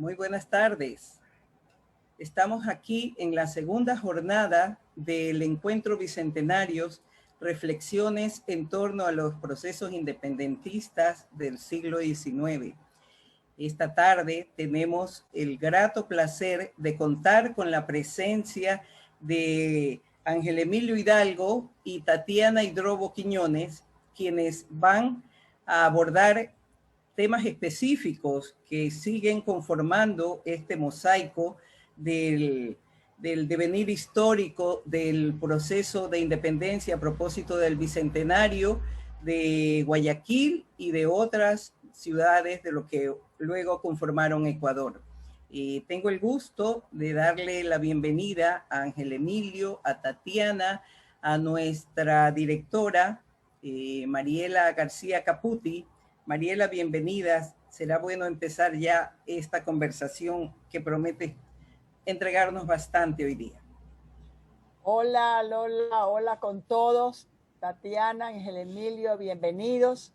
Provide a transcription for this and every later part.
Muy buenas tardes. Estamos aquí en la segunda jornada del Encuentro Bicentenarios, reflexiones en torno a los procesos independentistas del siglo XIX. Esta tarde tenemos el grato placer de contar con la presencia de Ángel Emilio Hidalgo y Tatiana Hidrobo Quiñones, quienes van a abordar temas específicos que siguen conformando este mosaico del devenir histórico del proceso de independencia a propósito del bicentenario de Guayaquil y de otras ciudades de lo que luego conformaron Ecuador. Tengo el gusto de darle la bienvenida a Ángel Emilio, a Tatiana, a nuestra directora, Mariela García Caputi. Mariela, bienvenidas. Será bueno empezar ya esta conversación que promete entregarnos bastante hoy día. Hola Lola, hola con todos. Tatiana, Ángel Emilio, bienvenidos.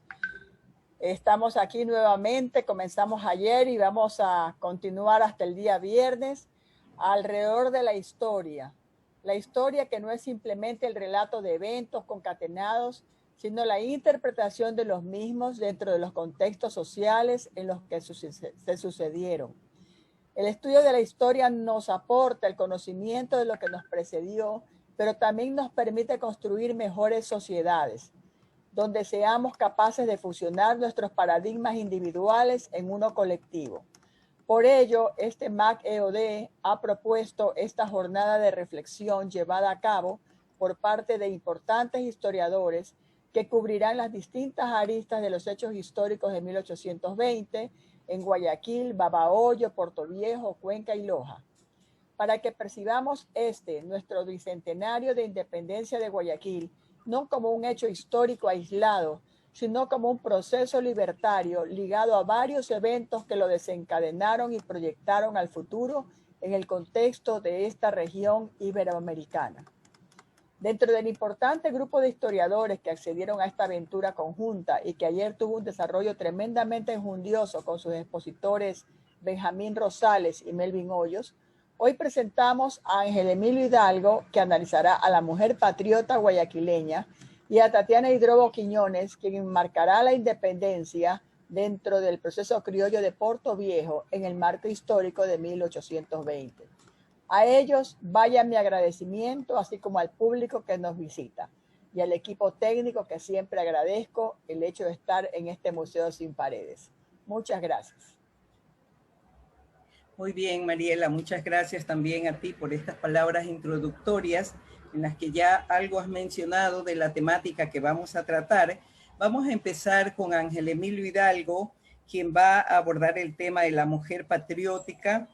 Estamos aquí nuevamente, comenzamos ayer y vamos a continuar hasta el día viernes alrededor de la historia. La historia que no es simplemente el relato de eventos concatenados, sino la interpretación de los mismos dentro de los contextos sociales en los que se sucedieron. El estudio de la historia nos aporta el conocimiento de lo que nos precedió, pero también nos permite construir mejores sociedades, donde seamos capaces de fusionar nuestros paradigmas individuales en uno colectivo. Por ello, este MAC-EOD ha propuesto esta jornada de reflexión llevada a cabo por parte de importantes historiadores que cubrirán las distintas aristas de los hechos históricos de 1820 en Guayaquil, Babahoyo, Puerto Viejo, Cuenca y Loja. Para que percibamos nuestro bicentenario de independencia de Guayaquil, no como un hecho histórico aislado, sino como un proceso libertario ligado a varios eventos que lo desencadenaron y proyectaron al futuro en el contexto de esta región iberoamericana. Dentro del importante grupo de historiadores que accedieron a esta aventura conjunta y que ayer tuvo un desarrollo tremendamente enjundioso con sus expositores Benjamín Rosales y Melvin Hoyos, hoy presentamos a Ángel Emilio Hidalgo, que analizará a la mujer patriota guayaquileña, y a Tatiana Hidrobo Quiñones, quien enmarcará la independencia dentro del proceso criollo de Puerto Viejo en el marco histórico de 1820. A ellos vaya mi agradecimiento, así como al público que nos visita y al equipo técnico que siempre agradezco el hecho de estar en este museo sin paredes. Muchas gracias. Muy bien, Mariela, muchas gracias también a ti por estas palabras introductorias en las que ya algo has mencionado de la temática que vamos a tratar. Vamos a empezar con Ángel Emilio Hidalgo, quien va a abordar el tema de la mujer patriótica,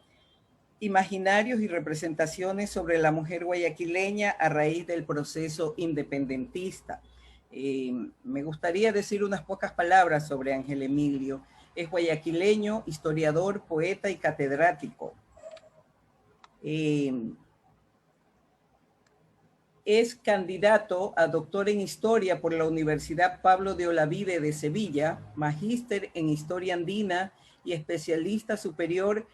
imaginarios y representaciones sobre la mujer guayaquileña a raíz del proceso independentista. Me gustaría decir unas pocas palabras sobre Ángel Emilio. Es guayaquileño, historiador, poeta y catedrático. Es candidato a doctor en Historia por la Universidad Pablo de Olavide de Sevilla, magíster en Historia Andina y especialista superior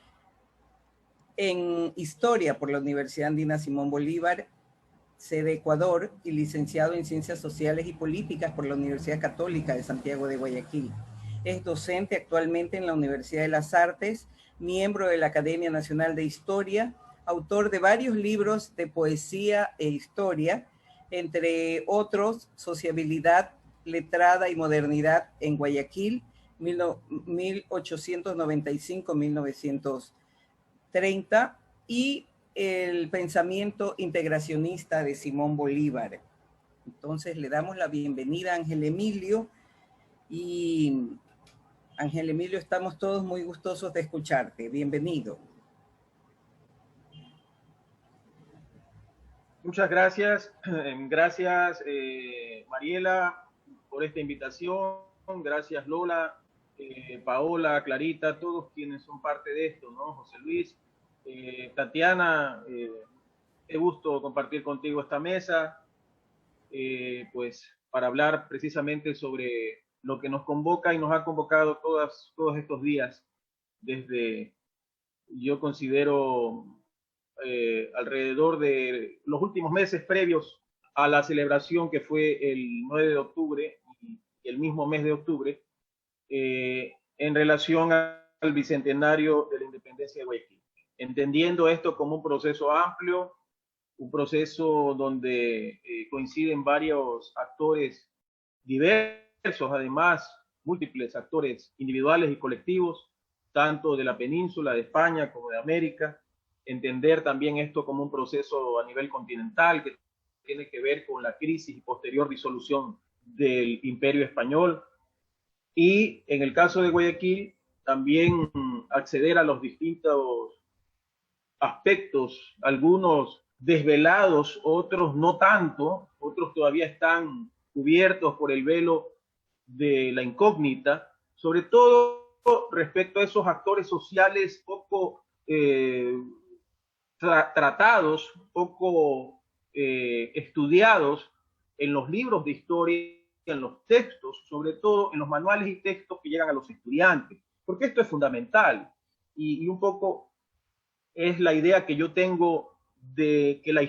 en Historia por la Universidad Andina Simón Bolívar, sede Ecuador, y licenciado en Ciencias Sociales y Políticas por la Universidad Católica de Santiago de Guayaquil. Es docente actualmente en la Universidad de las Artes, miembro de la Academia Nacional de Historia, autor de varios libros de poesía e historia, entre otros Sociabilidad, Letrada y Modernidad en Guayaquil, 1895-1930, y el pensamiento integracionista de Simón Bolívar. Entonces le damos la bienvenida a Ángel Emilio, y Ángel Emilio, estamos todos muy gustosos de escucharte. Bienvenido. Muchas gracias. Gracias, Mariela, por esta invitación. Gracias, Lola, Paola, Clarita, todos quienes son parte de esto, ¿no? José Luis, Tatiana, qué gusto compartir contigo esta mesa, pues para hablar precisamente sobre lo que nos convoca y nos ha convocado todos estos días desde yo considero alrededor de los últimos meses previos a la celebración que fue el 9 de octubre y el mismo mes de octubre, en relación al bicentenario de la independencia de Guayaquil, entendiendo esto como un proceso amplio, un proceso donde coinciden varios actores diversos, además múltiples actores individuales y colectivos, tanto de la península, de España como de América, entender también esto como un proceso a nivel continental que tiene que ver con la crisis y posterior disolución del Imperio Español, y en el caso de Guayaquil también acceder a los distintos aspectos, algunos desvelados, otros no tanto, otros todavía están cubiertos por el velo de la incógnita, sobre todo respecto a esos actores sociales poco tratados, poco estudiados en los libros de historia, en los textos, sobre todo en los manuales y textos que llegan a los estudiantes, porque esto es fundamental y un poco es la idea que yo tengo de que la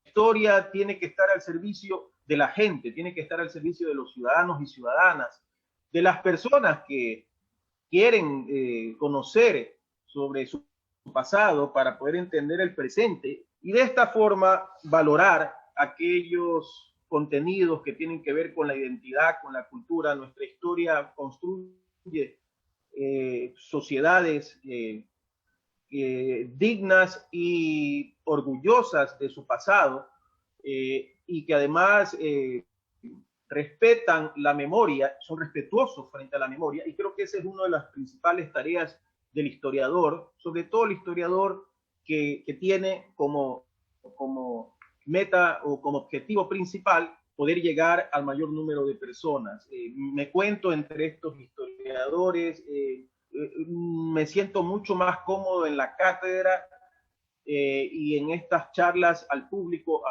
historia tiene que estar al servicio de la gente, tiene que estar al servicio de los ciudadanos y ciudadanas, de las personas que quieren conocer sobre su pasado para poder entender el presente y de esta forma valorar aquellos contenidos que tienen que ver con la identidad, con la cultura. Nuestra historia construye sociedades dignas y orgullosas de su pasado, y que además respetan la memoria, son respetuosos frente a la memoria, y creo que esa es una de las principales tareas del historiador, sobre todo el historiador que tiene como meta o como objetivo principal poder llegar al mayor número de personas. Me cuento entre estos historiadores, me siento mucho más cómodo en la cátedra y en estas charlas al público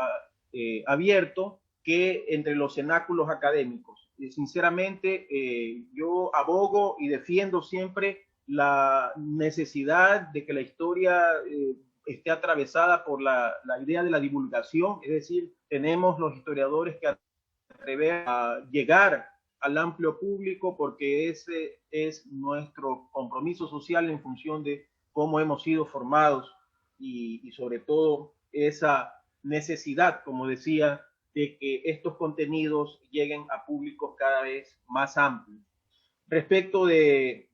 abierto que entre los cenáculos académicos. Sinceramente, yo abogo y defiendo siempre la necesidad de que la historia esté atravesada por la idea de la divulgación, es decir, tenemos los historiadores que atrever a llegar al amplio público porque ese es nuestro compromiso social en función de cómo hemos sido formados y sobre todo esa necesidad, como decía, de que estos contenidos lleguen a públicos cada vez más amplios. Respecto de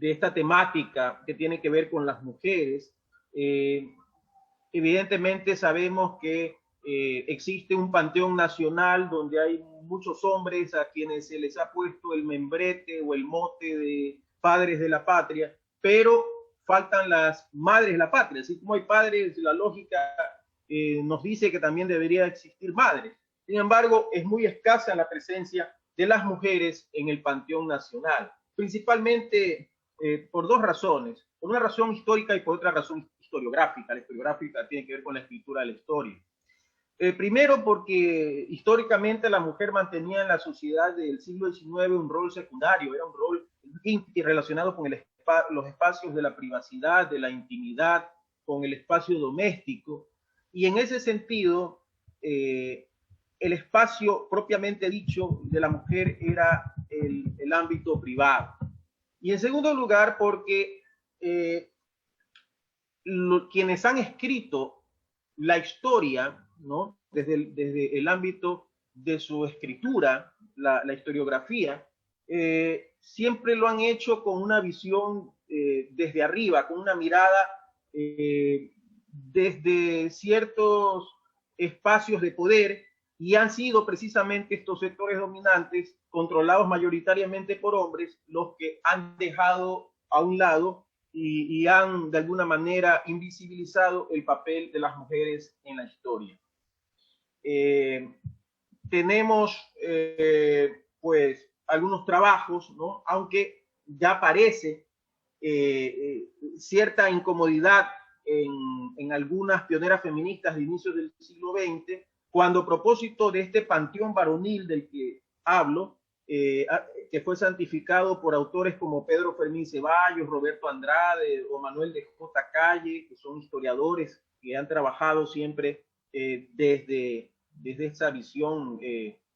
esta temática que tiene que ver con las mujeres, evidentemente sabemos que existe un panteón nacional donde hay muchos hombres a quienes se les ha puesto el membrete o el mote de padres de la patria, pero faltan las madres de la patria. Así como hay padres, la lógica nos dice que también debería existir madres. Sin embargo, es muy escasa la presencia de las mujeres en el panteón nacional, principalmente por dos razones, por una razón histórica y por otra razón historiográfica. La historiográfica tiene que ver con la escritura de la historia. Primero porque históricamente la mujer mantenía en la sociedad del siglo XIX un rol secundario, era un rol relacionado con los espacios de la privacidad, de la intimidad, con el espacio doméstico, y en ese sentido el espacio propiamente dicho de la mujer era el ámbito privado. Y en segundo lugar porque quienes han escrito la historia, ¿no? desde el ámbito de su escritura, la historiografía, siempre lo han hecho con una visión desde arriba, con una mirada desde ciertos espacios de poder, y han sido precisamente estos sectores dominantes, controlados mayoritariamente por hombres, los que han dejado a un lado y han de alguna manera invisibilizado el papel de las mujeres en la historia. Tenemos pues algunos trabajos, ¿no? Aunque ya parece cierta incomodidad en algunas pioneras feministas de inicios del siglo XX, cuando a propósito de este panteón varonil del que hablo, que fue santificado por autores como Pedro Fermín Ceballos, Roberto Andrade o Manuel de J. Calle, que son historiadores que han trabajado siempre desde esa visión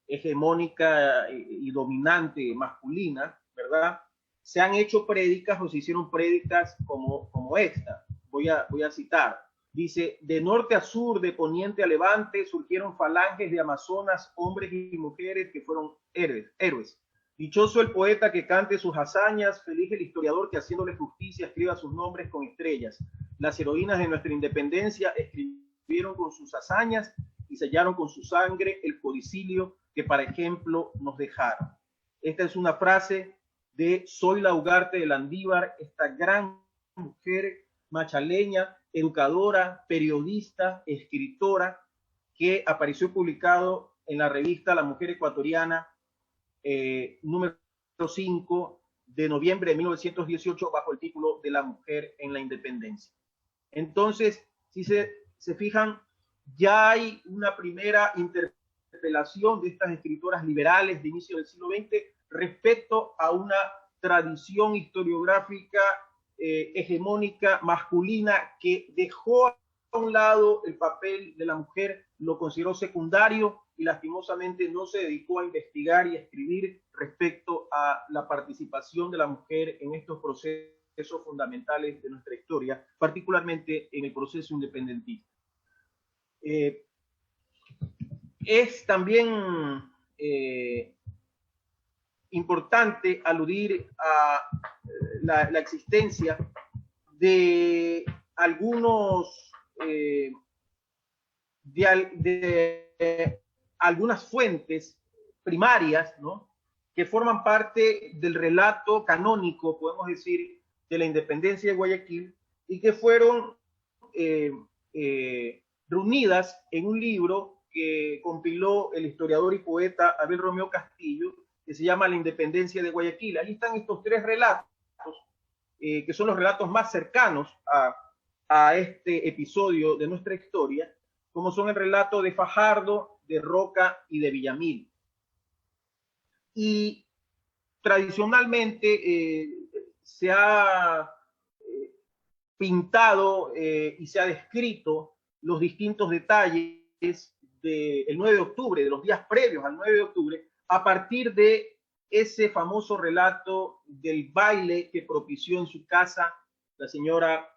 hegemónica y dominante masculina, ¿verdad? Se han hecho prédicas o se hicieron prédicas como esta. Voy a citar. Dice, de norte a sur, de poniente a levante, surgieron falanges de amazonas, hombres y mujeres que fueron héroes. Dichoso el poeta que cante sus hazañas, feliz el historiador que haciéndole justicia escriba sus nombres con estrellas. Las heroínas de nuestra independencia escribieron con sus hazañas y sellaron con su sangre el codicilio que para ejemplo nos dejaron. Esta es una frase de Zoila Ugarte de Landívar, esta gran mujer machaleña, educadora, periodista, escritora, que apareció publicado en la revista La Mujer Ecuatoriana, número 5 de noviembre de 1918, bajo el título de La Mujer en la Independencia. Entonces, si se fijan, ya hay una primera interpelación de estas escritoras liberales de inicio del siglo XX respecto a una tradición historiográfica hegemónica masculina que dejó a un lado el papel de la mujer, lo consideró secundario y lastimosamente no se dedicó a investigar y a escribir respecto a la participación de la mujer en estos procesos fundamentales de nuestra historia, particularmente en el proceso independentista. Es también importante aludir a la existencia de algunas fuentes primarias, ¿no?, que forman parte del relato canónico, podemos decir, de la independencia de Guayaquil y que fueron reunidas en un libro que compiló el historiador y poeta Abel Romeo Castillo, que se llama La Independencia de Guayaquil. Ahí están estos tres relatos, que son los relatos más cercanos a este episodio de nuestra historia, como son el relato de Fajardo, de Roca y de Villamil. Y tradicionalmente se ha pintado y se ha descrito los distintos detalles del 9 de octubre, de los días previos al 9 de octubre, a partir de ese famoso relato del baile que propició en su casa la señora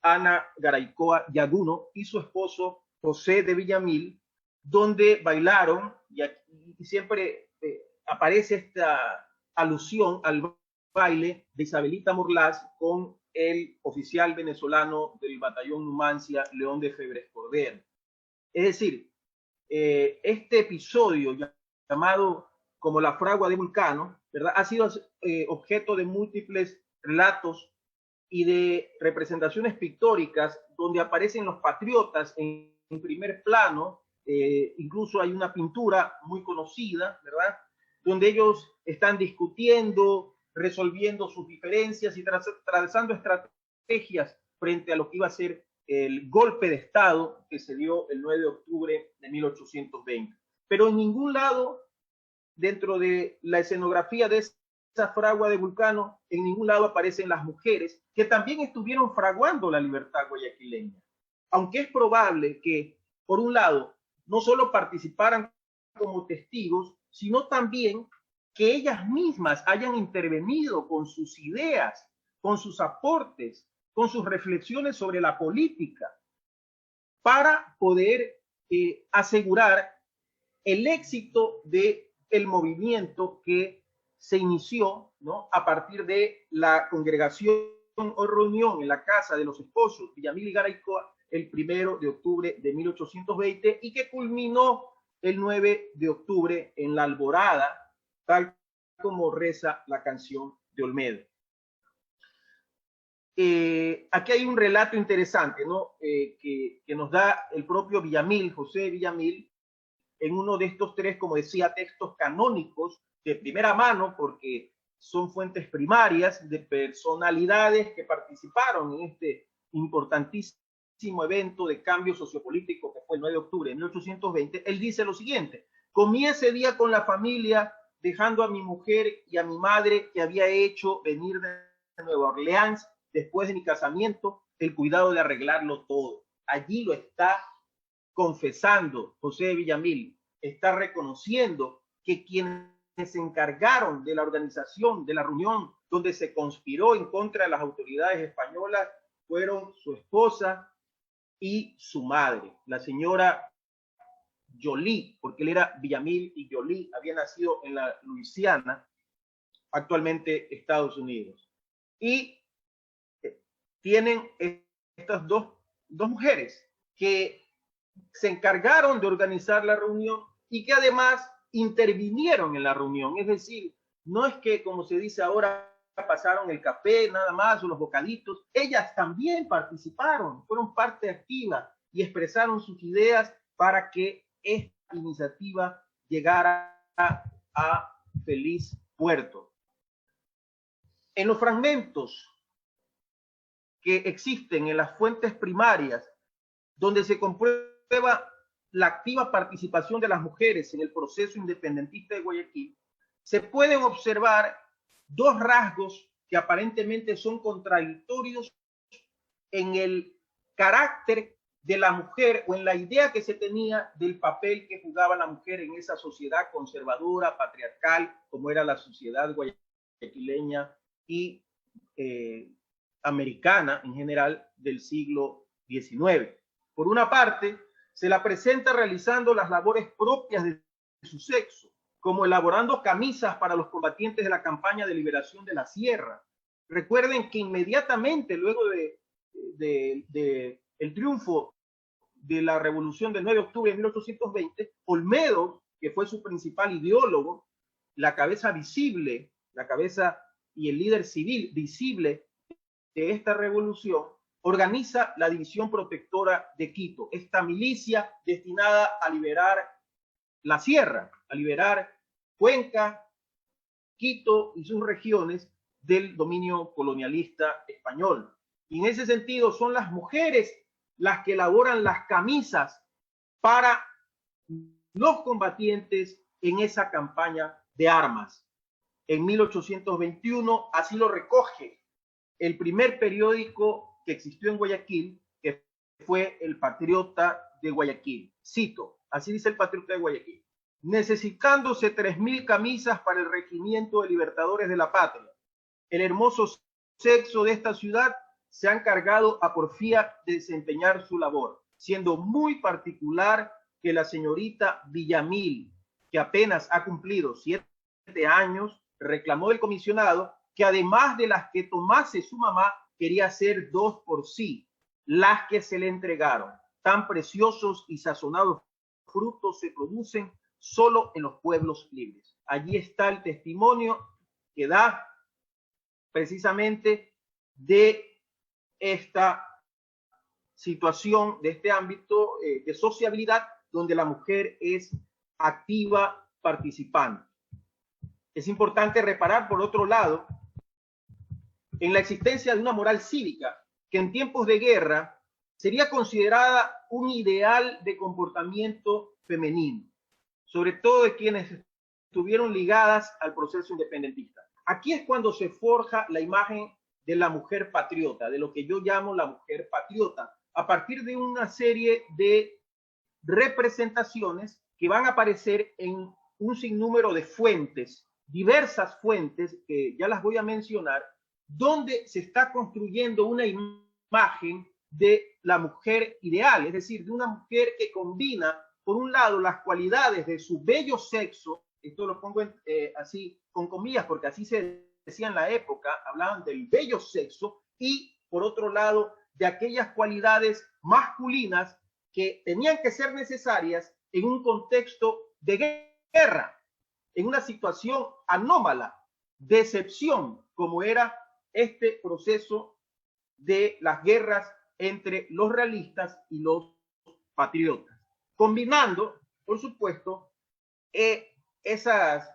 Ana Garaycoa Yaguno y su esposo José de Villamil, donde bailaron, y siempre aparece esta alusión al baile de Isabelita Morlás con el oficial venezolano del batallón Numancia, León de Febres Cordero. Es decir, este episodio llamado como la fragua de Vulcano, ¿verdad?, ha sido objeto de múltiples relatos y de representaciones pictóricas donde aparecen los patriotas en primer plano. Incluso hay una pintura muy conocida, ¿verdad?, donde ellos están discutiendo, resolviendo sus diferencias y trazando estrategias frente a lo que iba a ser el golpe de Estado que se dio el 9 de octubre de 1820. Pero en ningún lado, dentro de la escenografía de esa fragua de Vulcano, en ningún lado aparecen las mujeres que también estuvieron fraguando la libertad guayaquileña. Aunque es probable que, por un lado, no solo participaran como testigos, sino también que ellas mismas hayan intervenido con sus ideas, con sus aportes, con sus reflexiones sobre la política, para poder asegurar el éxito del movimiento que se inició, ¿no?, a partir de la congregación o reunión en la casa de los esposos Villamil y Garaycoa el 1 de octubre de 1820 y que culminó el 9 de octubre en la alborada, tal como reza la canción de Olmedo. Aquí hay un relato interesante, ¿no?, que nos da el propio Villamil, José Villamil, en uno de estos tres, como decía, textos canónicos de primera mano, porque son fuentes primarias de personalidades que participaron en este importantísimo evento de cambio sociopolítico que fue el 9 de octubre de 1820. Él dice lo siguiente: comí ese día con la familia dejando a mi mujer y a mi madre que había hecho venir de Nueva Orleans después de mi casamiento, el cuidado de arreglarlo todo. Allí lo está confesando José de Villamil, está reconociendo que quienes se encargaron de la organización de la reunión donde se conspiró en contra de las autoridades españolas fueron su esposa y su madre, la señora Jolie, porque él era Villamil y Jolie había nacido en la Luisiana, actualmente Estados Unidos. Y tienen estas dos mujeres que se encargaron de organizar la reunión y que además intervinieron en la reunión. Es decir, no es que, como se dice ahora, pasaron el café nada más o los bocaditos. Ellas también participaron, fueron parte activa y expresaron sus ideas para que esta iniciativa llegara a feliz puerto. En los fragmentos que existen en las fuentes primarias, donde se comprueba la activa participación de las mujeres en el proceso independentista de Guayaquil, se pueden observar dos rasgos que aparentemente son contradictorios en el carácter de la mujer o en la idea que se tenía del papel que jugaba la mujer en esa sociedad conservadora, patriarcal, como era la sociedad guayaquileña y americana en general del siglo XIX. Por una parte, se la presenta realizando las labores propias de su sexo, como elaborando camisas para los combatientes de la campaña de liberación de la sierra. Recuerden que inmediatamente luego el triunfo de la revolución del 9 de octubre de 1820, Olmedo, que fue su principal ideólogo, la cabeza visible, la cabeza y el líder civil visible de esta revolución, organiza la División Protectora de Quito, esta milicia destinada a liberar la sierra, a liberar Cuenca, Quito y sus regiones del dominio colonialista español. Y en ese sentido son las mujeres las que elaboran las camisas para los combatientes en esa campaña de armas. En 1821 así lo recoge el primer periódico que existió en Guayaquil, que fue El Patriota de Guayaquil. Cito, así dice El Patriota de Guayaquil: necesitándose 3.000 camisas para el Regimiento de Libertadores de la Patria. El hermoso sexo de esta ciudad se ha encargado a porfía de desempeñar su labor, siendo muy particular que la señorita Villamil, que apenas ha cumplido 7 años, reclamó del comisionado que además de las que tomase su mamá, quería hacer 2 por sí, las que se le entregaron. Tan preciosos y sazonados frutos se producen solo en los pueblos libres. Allí está el testimonio que da precisamente de esta situación, de este ámbito de sociabilidad donde la mujer es activa participante. Es importante reparar, por otro lado, en la existencia de una moral cívica que en tiempos de guerra sería considerada un ideal de comportamiento femenino, sobre todo de quienes estuvieron ligadas al proceso independentista. Aquí es cuando se forja la imagen de la mujer patriota, de lo que yo llamo la mujer patriota, a partir de una serie de representaciones que van a aparecer en un sinnúmero de fuentes, diversas fuentes, que ya las voy a mencionar, donde se está construyendo una imagen de la mujer ideal, es decir, de una mujer que combina, por un lado, las cualidades de su bello sexo, esto lo pongo así con comillas porque así se decía en la época, hablaban del bello sexo, y por otro lado, de aquellas cualidades masculinas que tenían que ser necesarias en un contexto de guerra, en una situación anómala, de excepción, como era este proceso de las guerras entre los realistas y los patriotas, combinando, por supuesto, esas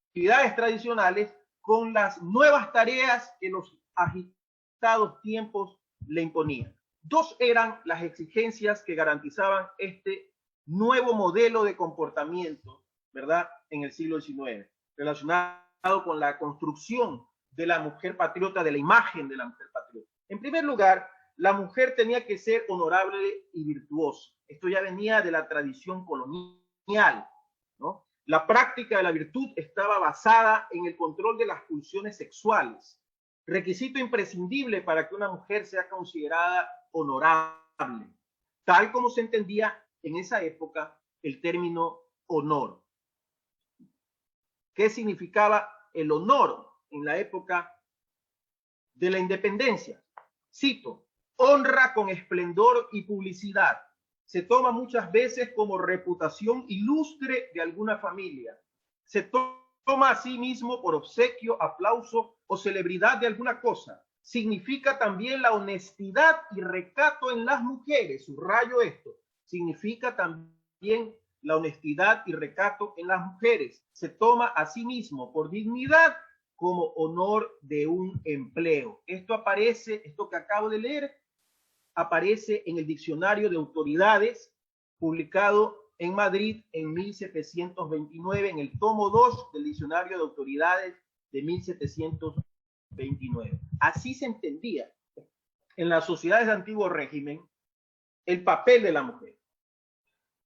actividades tradicionales con las nuevas tareas que los agitados tiempos le imponían. Dos eran las exigencias que garantizaban este nuevo modelo de comportamiento, ¿verdad?, en el siglo XIX, relacionado con la construcción de la mujer patriota, de la imagen de la mujer patriota. En primer lugar, la mujer tenía que ser honorable y virtuosa. Esto ya venía de la tradición colonial, ¿no? La práctica de la virtud estaba basada en el control de las pulsiones sexuales, requisito imprescindible para que una mujer sea considerada honorable, tal como se entendía en esa época el término honor. ¿Qué significaba el honor en la época de la independencia? Cito: honra con esplendor y publicidad. Se toma muchas veces como reputación ilustre de alguna familia. Se toma a sí mismo por obsequio, aplauso o celebridad de alguna cosa. Significa también la honestidad y recato en las mujeres. Subrayo esto. Significa también la honestidad y recato en las mujeres. Se toma a sí mismo por dignidad como honor de un empleo. Esto aparece, esto que acabo de leer, aparece en el Diccionario de Autoridades, publicado en Madrid en 1729, en el tomo 2 del Diccionario de Autoridades de 1729. Así se entendía en las sociedades de antiguo régimen el papel de la mujer.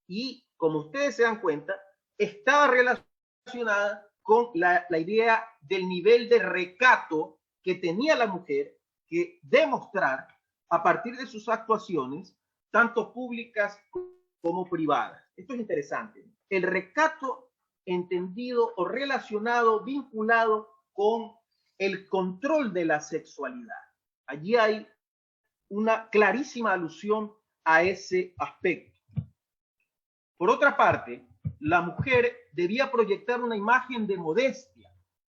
Y como ustedes se dan cuenta, estaba relacionada con la idea del nivel de recato que tenía la mujer que demostrar a partir de sus actuaciones, tanto públicas como privadas. Esto es interesante. El recato entendido o relacionado, vinculado con el control de la sexualidad. Allí hay una clarísima alusión a ese aspecto. Por otra parte, la mujer debía proyectar una imagen de modestia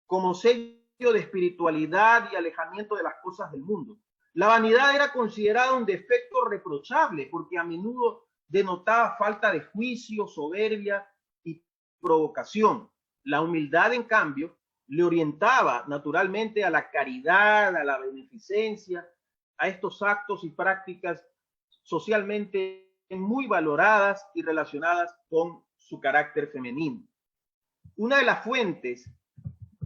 como sello de espiritualidad y alejamiento de las cosas del mundo. La vanidad era considerada un defecto reprochable porque a menudo denotaba falta de juicio, soberbia y provocación. La humildad, en cambio, le orientaba naturalmente a la caridad, a la beneficencia, a estos actos y prácticas socialmente muy valoradas y relacionadas con su carácter femenino. Una de las fuentes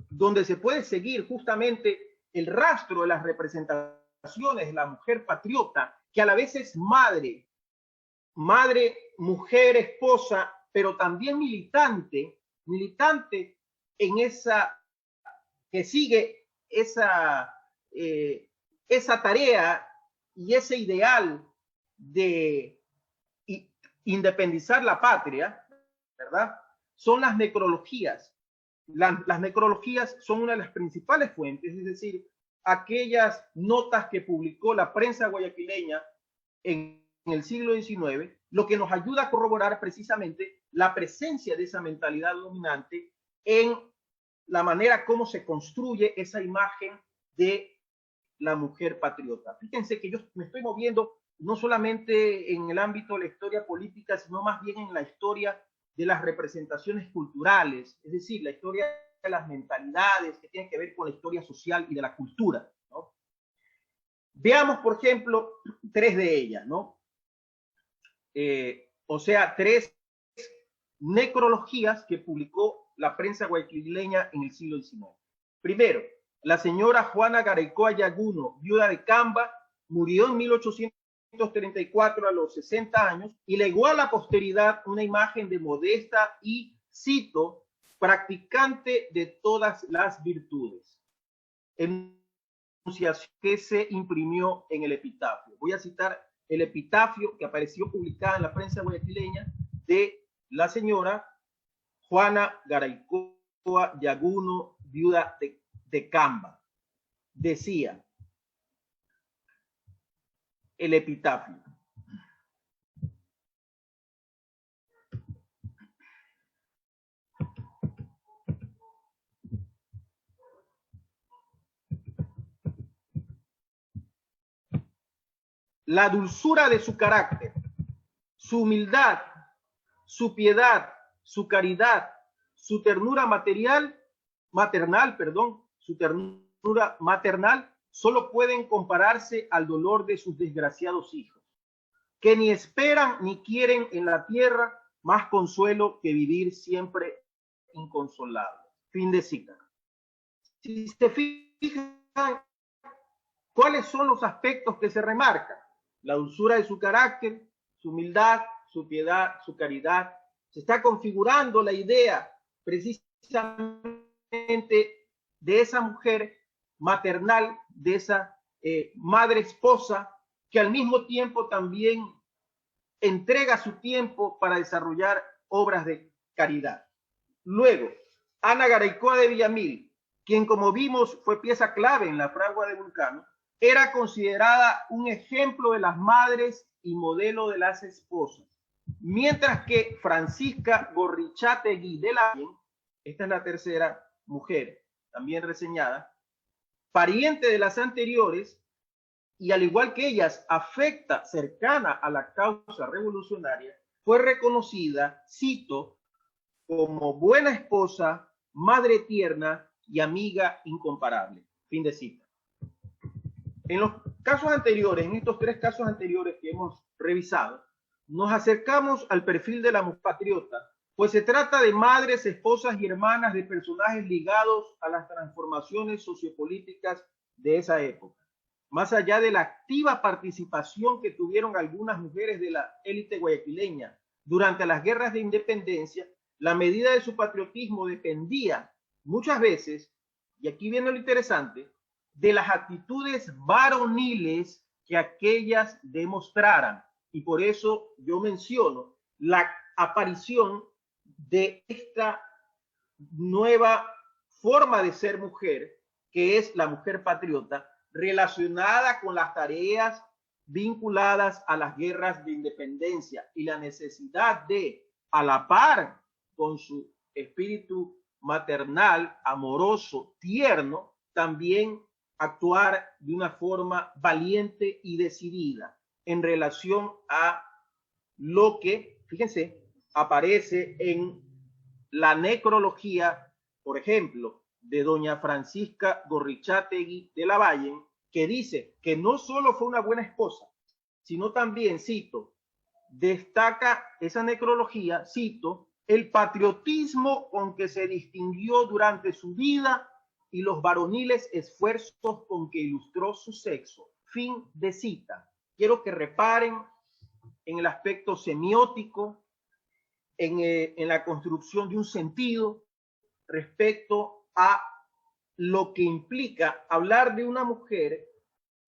donde se puede seguir justamente el rastro de las representaciones de la mujer patriota, que a la vez es madre, mujer, esposa, pero también militante en esa, que sigue esa tarea y ese ideal de independizar la patria, ¿verdad? Son las necrologías. Las necrologías son una de las principales fuentes, es decir, aquellas notas que publicó la prensa guayaquileña en el siglo XIX, lo que nos ayuda a corroborar precisamente la presencia de esa mentalidad dominante en la manera como se construye esa imagen de la mujer patriota. Fíjense que yo me estoy moviendo no solamente en el ámbito de la historia política, sino más bien en la historia de las representaciones culturales, es decir, la historia de las mentalidades que tienen que ver con la historia social y de la cultura, ¿no? Veamos, por ejemplo, tres de ellas, ¿no? O sea, tres necrologías que publicó la prensa guayaquileña en el siglo XIX. Primero, la señora Juana Garaycoa Yaguno, viuda de Camba, murió en 1834 a los 60 años y legó a la posteridad una imagen de modesta y, cito, practicante de todas las virtudes. Enunciación que se imprimió en el epitafio. Voy a citar el epitafio que apareció publicada en la prensa guayaquileña de la señora Juana Garaycoa Yaguno, viuda de Camba. Decía el epitafio: la dulzura de su carácter, su humildad, su piedad, su caridad, su ternura maternal, solo pueden compararse al dolor de sus desgraciados hijos, que ni esperan ni quieren en la tierra más consuelo que vivir siempre inconsolable. Fin de cita. Si se fijan, ¿cuáles son los aspectos que se remarcan? La dulzura de su carácter, su humildad, su piedad, su caridad. Se está configurando la idea precisamente de esa mujer maternal, de esa madre esposa, que al mismo tiempo también entrega su tiempo para desarrollar obras de caridad. Luego, Ana Garaycoa de Villamil, quien como vimos fue pieza clave en la fragua de Vulcano, era considerada un ejemplo de las madres y modelo de las esposas. Mientras que Francisca Gorrichategui de la Valle, esta es la tercera mujer, también reseñada, pariente de las anteriores, y al igual que ellas, afecta cercana a la causa revolucionaria, fue reconocida, cito, como buena esposa, madre tierna y amiga incomparable. Fin de cita. En los casos anteriores, en estos tres casos anteriores que hemos revisado, nos acercamos al perfil de la mujer patriota, pues se trata de madres, esposas y hermanas de personajes ligados a las transformaciones sociopolíticas de esa época. Más allá de la activa participación que tuvieron algunas mujeres de la élite guayaquileña durante las guerras de independencia, la medida de su patriotismo dependía muchas veces, y aquí viene lo interesante, de las actitudes varoniles que aquellas demostraran. Y por eso yo menciono la aparición de esta nueva forma de ser mujer, que es la mujer patriota, relacionada con las tareas vinculadas a las guerras de independencia y la necesidad de, a la par con su espíritu maternal, amoroso, tierno, también actuar de una forma valiente y decidida en relación a lo que, fíjense, aparece en la necrología, por ejemplo, de doña Francisca Gorrichategui de la Valle, que dice que no solo fue una buena esposa, sino también, cito, destaca esa necrología, cito, el patriotismo con que se distinguió durante su vida y los varoniles esfuerzos con que ilustró su sexo. Fin de cita. Quiero que reparen en el aspecto semiótico, en la construcción de un sentido respecto a lo que implica hablar de una mujer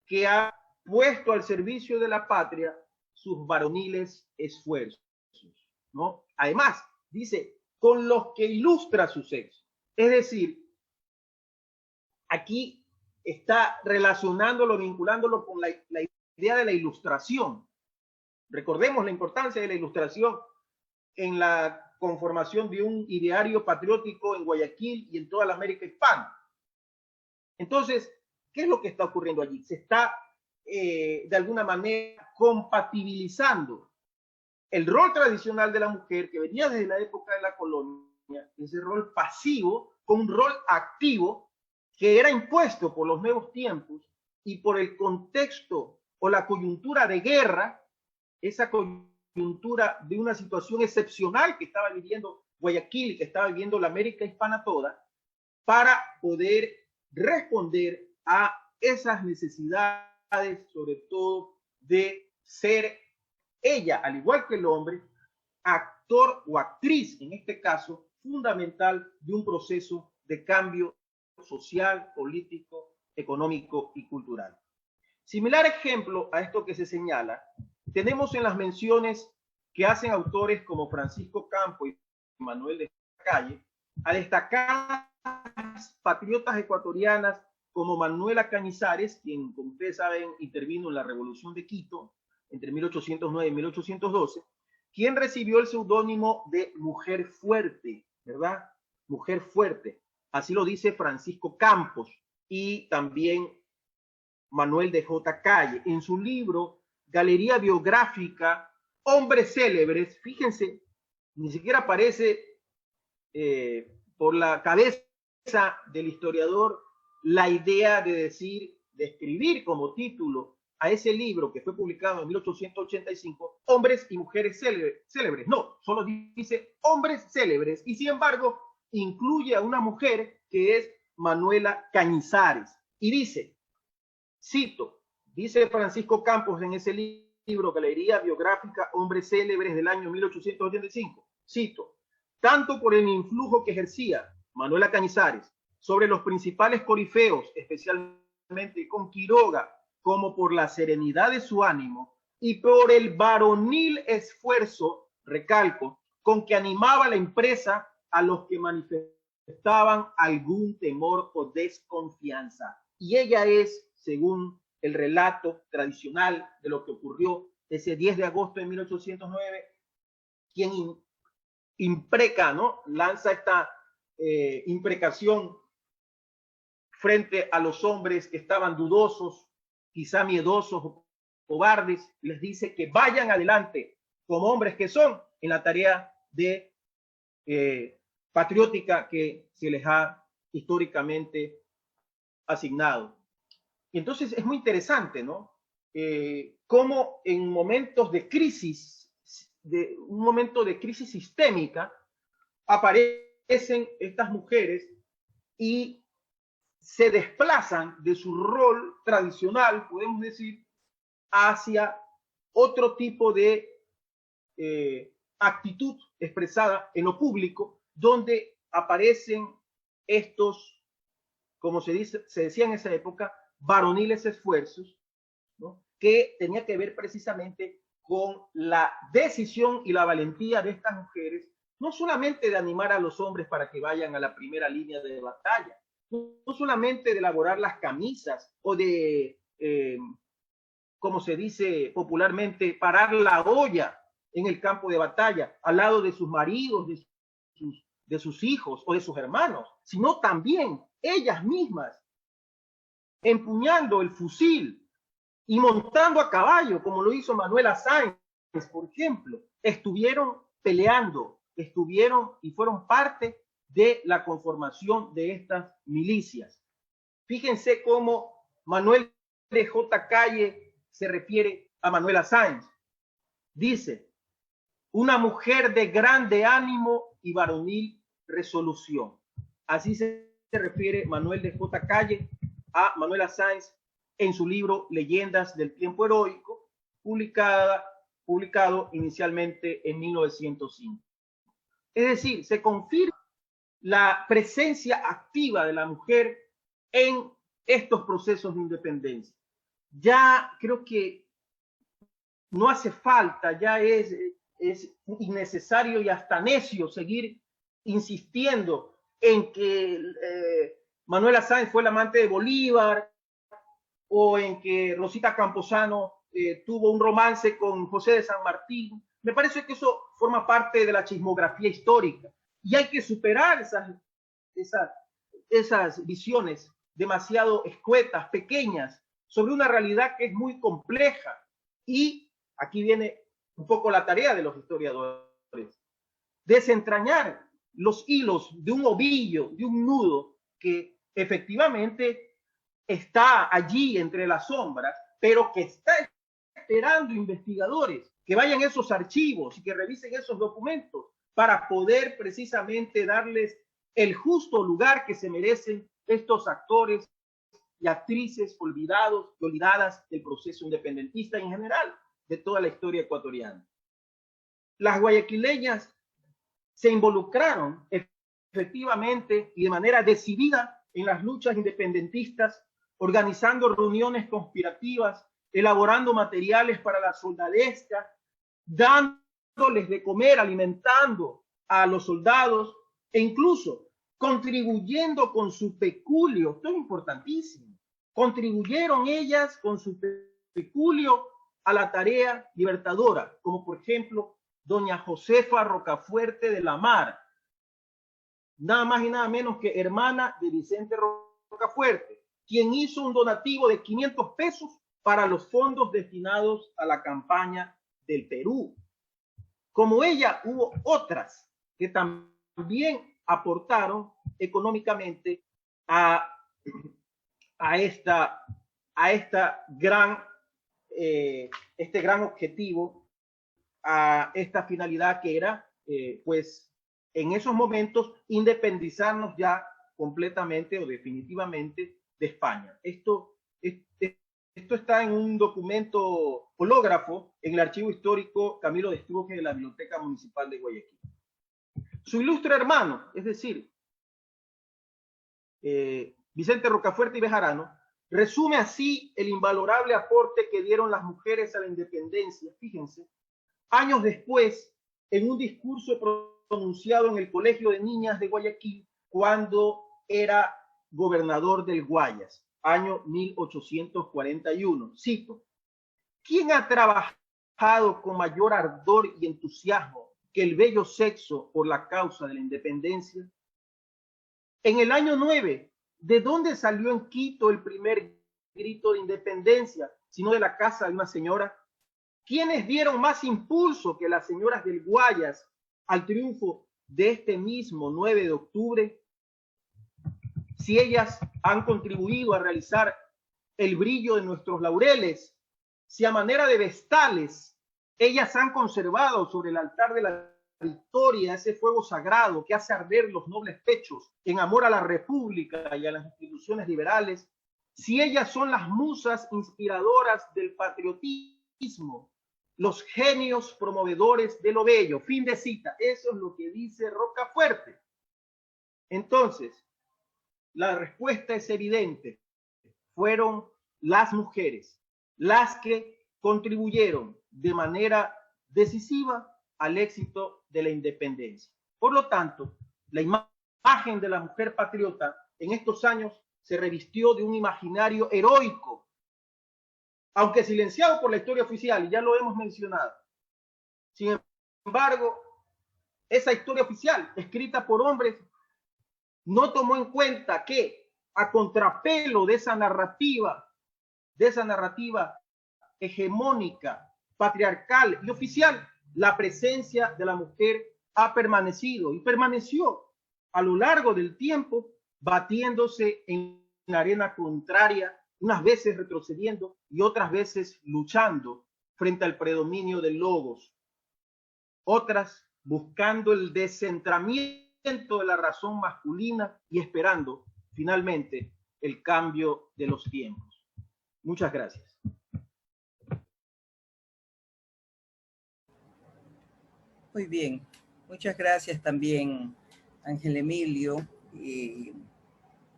que ha puesto al servicio de la patria sus varoniles esfuerzos, ¿no? Además, dice, con los que ilustra su sexo. Es decir, aquí está relacionándolo, vinculándolo con la idea de la ilustración. Recordemos la importancia de la ilustración en la conformación de un ideario patriótico en Guayaquil y en toda la América hispana. Entonces, ¿qué es lo que está ocurriendo allí? Se está, de alguna manera, compatibilizando el rol tradicional de la mujer que venía desde la época de la colonia, ese rol pasivo, con un rol activo que era impuesto por los nuevos tiempos y por el contexto o la coyuntura de guerra, esa coyuntura de una situación excepcional que estaba viviendo Guayaquil y que estaba viviendo la América hispana toda, para poder responder a esas necesidades, sobre todo de ser ella, al igual que el hombre, actor o actriz, en este caso, fundamental de un proceso de cambio social, político, económico y cultural. Similar ejemplo a esto que se señala, tenemos en las menciones que hacen autores como Francisco Campo y Manuel de Calle a destacadas patriotas ecuatorianas como Manuela Cañizares, quien, como ustedes saben, intervino en la Revolución de Quito entre 1809 y 1812, quien recibió el seudónimo de Mujer Fuerte, ¿verdad? Mujer Fuerte. Así lo dice Francisco Campos y también Manuel de J. Calle. En su libro Galería Biográfica, Hombres Célebres, fíjense, ni siquiera aparece por la cabeza del historiador la idea de decir, de escribir como título a ese libro que fue publicado en 1885, Hombres y Mujeres Célebres. No, solo dice Hombres Célebres, y sin embargo incluye a una mujer que es Manuela Cañizares. Y dice, cito, dice Francisco Campos en ese libro, Galería Biográfica Hombres Célebres del año 1885, cito, tanto por el influjo que ejercía Manuela Cañizares sobre los principales corifeos, especialmente con Quiroga, como por la serenidad de su ánimo y por el varonil esfuerzo, recalco, con que animaba la empresa a los que manifestaban algún temor o desconfianza. Y ella es, según el relato tradicional de lo que ocurrió ese 10 de agosto de 1809, quien impreca, ¿no? Lanza esta imprecación frente a los hombres que estaban dudosos, quizá miedosos o cobardes, les dice que vayan adelante como hombres que son en la tarea de patriótica que se les ha históricamente asignado. Y entonces es muy interesante, ¿no? Cómo en momentos de crisis, un momento de crisis sistémica, aparecen estas mujeres y se desplazan de su rol tradicional, podemos decir, hacia otro tipo de actitud expresada en lo público, donde aparecen estos, como se decía en esa época, varoniles esfuerzos, ¿no? Que tenía que ver precisamente con la decisión y la valentía de estas mujeres, no solamente de animar a los hombres para que vayan a la primera línea de batalla, no solamente de elaborar las camisas o de, como se dice popularmente, parar la olla en el campo de batalla al lado de sus maridos, de sus hijos o de sus hermanos, sino también ellas mismas empuñando el fusil y montando a caballo, como lo hizo Manuela Sáenz, por ejemplo, estuvieron peleando, estuvieron y fueron parte de la conformación de estas milicias. Fíjense cómo Manuel de J. Calle se refiere a Manuela Sáenz. Dice, una mujer de grande ánimo y varonil resolución. Así se refiere Manuel de J. Calle a Manuela Sáenz en su libro Leyendas del Tiempo Heroico, publicado inicialmente en 1905. Es decir, se confirma la presencia activa de la mujer en estos procesos de independencia. Ya creo que no hace falta, ya es innecesario y hasta necio seguir insistiendo en que Manuela Sáenz fue la amante de Bolívar o en que Rosita Camposano tuvo un romance con José de San Martín. Me parece que eso forma parte de la chismografía histórica y hay que superar esas visiones demasiado escuetas, pequeñas, sobre una realidad que es muy compleja. Y aquí viene un poco la tarea de los historiadores, desentrañar los hilos de un ovillo, de un nudo que efectivamente está allí entre las sombras, pero que está esperando investigadores que vayan a esos archivos y que revisen esos documentos para poder precisamente darles el justo lugar que se merecen estos actores y actrices olvidados y olvidadas del proceso independentista en general, de toda la historia ecuatoriana. Las guayaquileñas se involucraron efectivamente y de manera decidida en las luchas independentistas, organizando reuniones conspirativas, elaborando materiales para la soldadesca, dándoles de comer, alimentando a los soldados e incluso contribuyendo con su peculio. Esto es importantísimo. Contribuyeron ellas con su peculio a la tarea libertadora, como por ejemplo doña Josefa Rocafuerte de la Mar, nada más y nada menos que hermana de Vicente Rocafuerte, quien hizo un donativo de 500 pesos para los fondos destinados a la campaña del Perú. Como ella, hubo otras que también aportaron económicamente a este gran objetivo, a esta finalidad que era pues en esos momentos independizarnos ya completamente o definitivamente de España. Esto está en un documento hológrafo en el Archivo Histórico Camilo de Estruje de la Biblioteca Municipal de Guayaquil. Su ilustre hermano, es decir, Vicente Rocafuerte y Bejarano, resume así el invalorable aporte que dieron las mujeres a la independencia, fíjense, años después, en un discurso pronunciado en el Colegio de Niñas de Guayaquil, cuando era gobernador del Guayas, año 1841. Cito: ¿quién ha trabajado con mayor ardor y entusiasmo que el bello sexo por la causa de la independencia? En el año 9, ¿de dónde salió en Quito el primer grito de independencia, sino de la casa de una señora? ¿Quiénes dieron más impulso que las señoras del Guayas al triunfo de este mismo 9 de octubre? Si ellas han contribuido a realizar el brillo de nuestros laureles, si a manera de vestales ellas han conservado sobre el altar de la victoria ese fuego sagrado que hace arder los nobles pechos en amor a la república y a las instituciones liberales, si ellas son las musas inspiradoras del patriotismo, los genios promovedores de lo bello. Fin de cita. Eso es lo que dice Rocafuerte. Entonces, la respuesta es evidente. Fueron las mujeres las que contribuyeron de manera decisiva al éxito de la independencia. Por lo tanto, la imagen de la mujer patriota en estos años se revistió de un imaginario heroico, aunque silenciado por la historia oficial, y ya lo hemos mencionado. Sin embargo, esa historia oficial, escrita por hombres, no tomó en cuenta que, a contrapelo de esa narrativa hegemónica, patriarcal y oficial, la presencia de la mujer ha permanecido y permaneció a lo largo del tiempo, batiéndose en la arena contraria, unas veces retrocediendo y otras veces luchando frente al predominio del logos, otras buscando el descentramiento de la razón masculina y esperando finalmente el cambio de los tiempos. Muchas gracias. Muy bien, muchas gracias también, Ángel Emilio.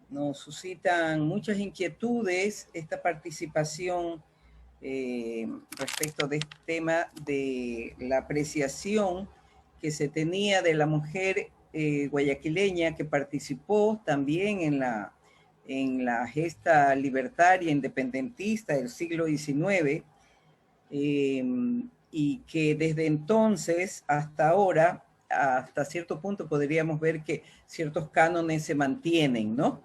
Nos suscitan muchas inquietudes esta participación respecto de este tema de la apreciación que se tenía de la mujer guayaquileña que participó también en la gesta libertaria independentista del siglo XIX, y que desde entonces hasta ahora, hasta cierto punto podríamos ver que ciertos cánones se mantienen, ¿no?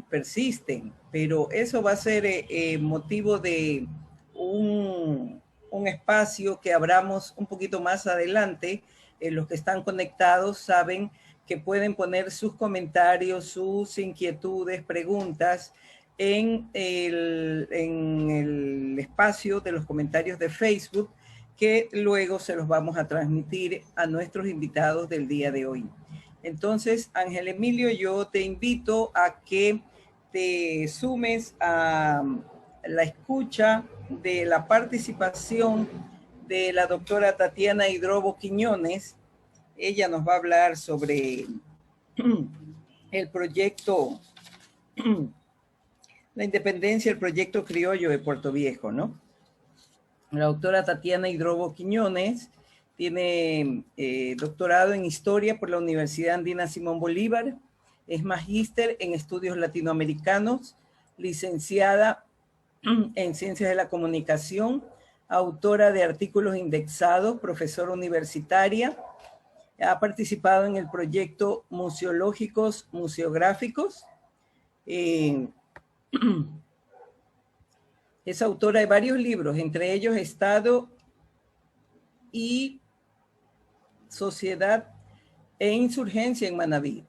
Persisten, pero eso va a ser motivo de un espacio que abramos un poquito más adelante. Los que están conectados saben que pueden poner sus comentarios, sus inquietudes, preguntas en el espacio de los comentarios de Facebook, que luego se los vamos a transmitir a nuestros invitados del día de hoy. Entonces, Ángel Emilio, yo te invito a que te sumes a la escucha de la participación de la doctora Tatiana Hidrobo Quiñones. Ella nos va a hablar sobre el proyecto la independencia, el proyecto criollo de Puerto Viejo, ¿no? La doctora Tatiana Hidrobo Quiñones tiene doctorado en Historia por la Universidad Andina Simón Bolívar, es magíster en Estudios Latinoamericanos, licenciada en Ciencias de la Comunicación, autora de artículos indexados, profesora universitaria, ha participado en el proyecto Museológicos Museográficos, es autora de varios libros, entre ellos Estado y Sociedad e Insurgencia en Manabí,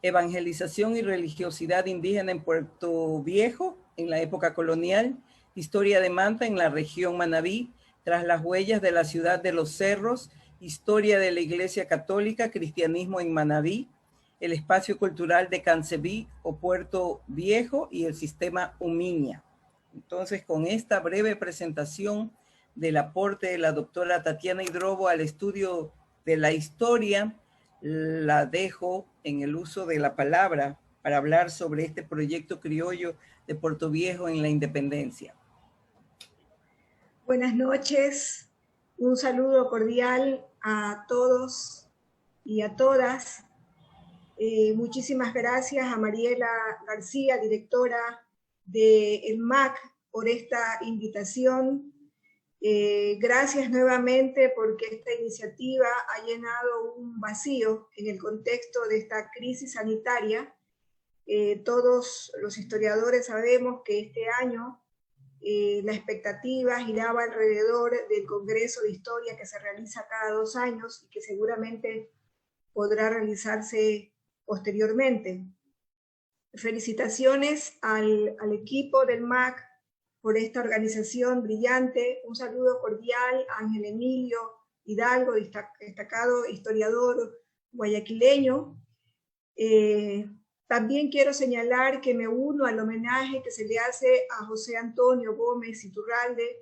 Evangelización y Religiosidad Indígena en Puerto Viejo en la época colonial, Historia de Manta en la región Manabí, tras las huellas de la ciudad de los cerros Historia de la Iglesia Católica, Cristianismo en Manabí, el Espacio Cultural de Cancebí o Puerto Viejo y el Sistema Umiña. Entonces, con esta breve presentación del aporte de la doctora Tatiana Hidrobo al estudio de la historia, la dejo en el uso de la palabra para hablar sobre este proyecto criollo de Puerto Viejo en la independencia. Buenas noches, un saludo cordial a todos y a todas. Muchísimas gracias a Mariela García, directora del MAC, por esta invitación. Gracias nuevamente porque esta iniciativa ha llenado un vacío en el contexto de esta crisis sanitaria. Todos los historiadores sabemos que este año la expectativa giraba alrededor del Congreso de Historia que se realiza cada 2 años y que seguramente podrá realizarse posteriormente. Felicitaciones al equipo del MAC por esta organización brillante. Un saludo cordial a Ángel Emilio Hidalgo, destacado historiador guayaquileño. También quiero señalar que me uno al homenaje que se le hace a José Antonio Gómez Iturralde,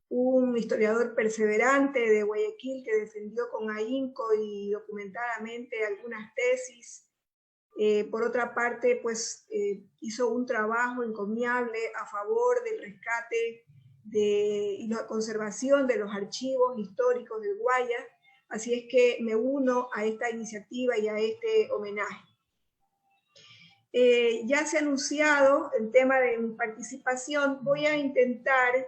un historiador perseverante de Guayaquil que defendió con ahínco y documentadamente algunas tesis. Por otra parte, pues hizo un trabajo encomiable a favor del rescate y la conservación de los archivos históricos del Guaya. Así es que me uno a esta iniciativa y a este homenaje. Ya se ha anunciado el tema de mi participación. Voy a intentar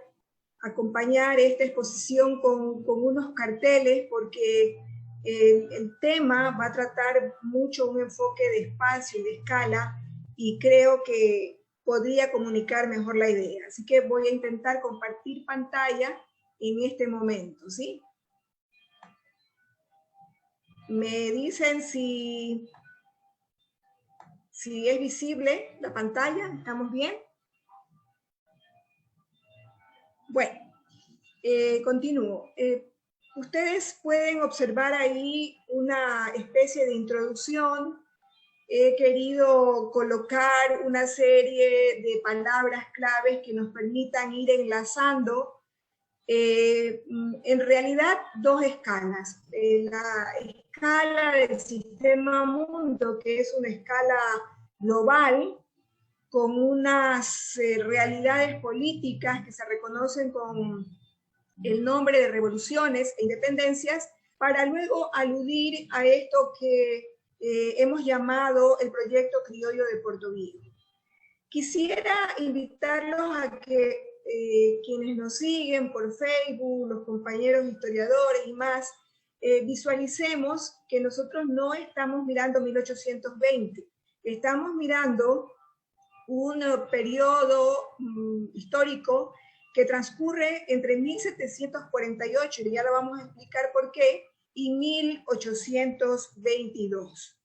acompañar esta exposición con unos carteles porque el tema va a tratar mucho un enfoque de espacio y de escala y creo que podría comunicar mejor la idea. Así que voy a intentar compartir pantalla en este momento, ¿sí? Me dicen si es visible la pantalla. ¿Estamos bien? Bueno, continúo. Ustedes pueden observar ahí una especie de introducción. He querido colocar una serie de palabras claves que nos permitan ir enlazando, en realidad, 2 escalas. La escala del sistema mundo, que es una escala global, con unas realidades políticas que se reconocen con el nombre de revoluciones e independencias, para luego aludir a esto que hemos llamado el proyecto criollo de Puerto Viejo. Quisiera invitarlos a que quienes nos siguen por Facebook, los compañeros historiadores y más, visualicemos que nosotros no estamos mirando 1820, estamos mirando un periodo histórico que transcurre entre 1748, y ya lo vamos a explicar por qué, y 1822.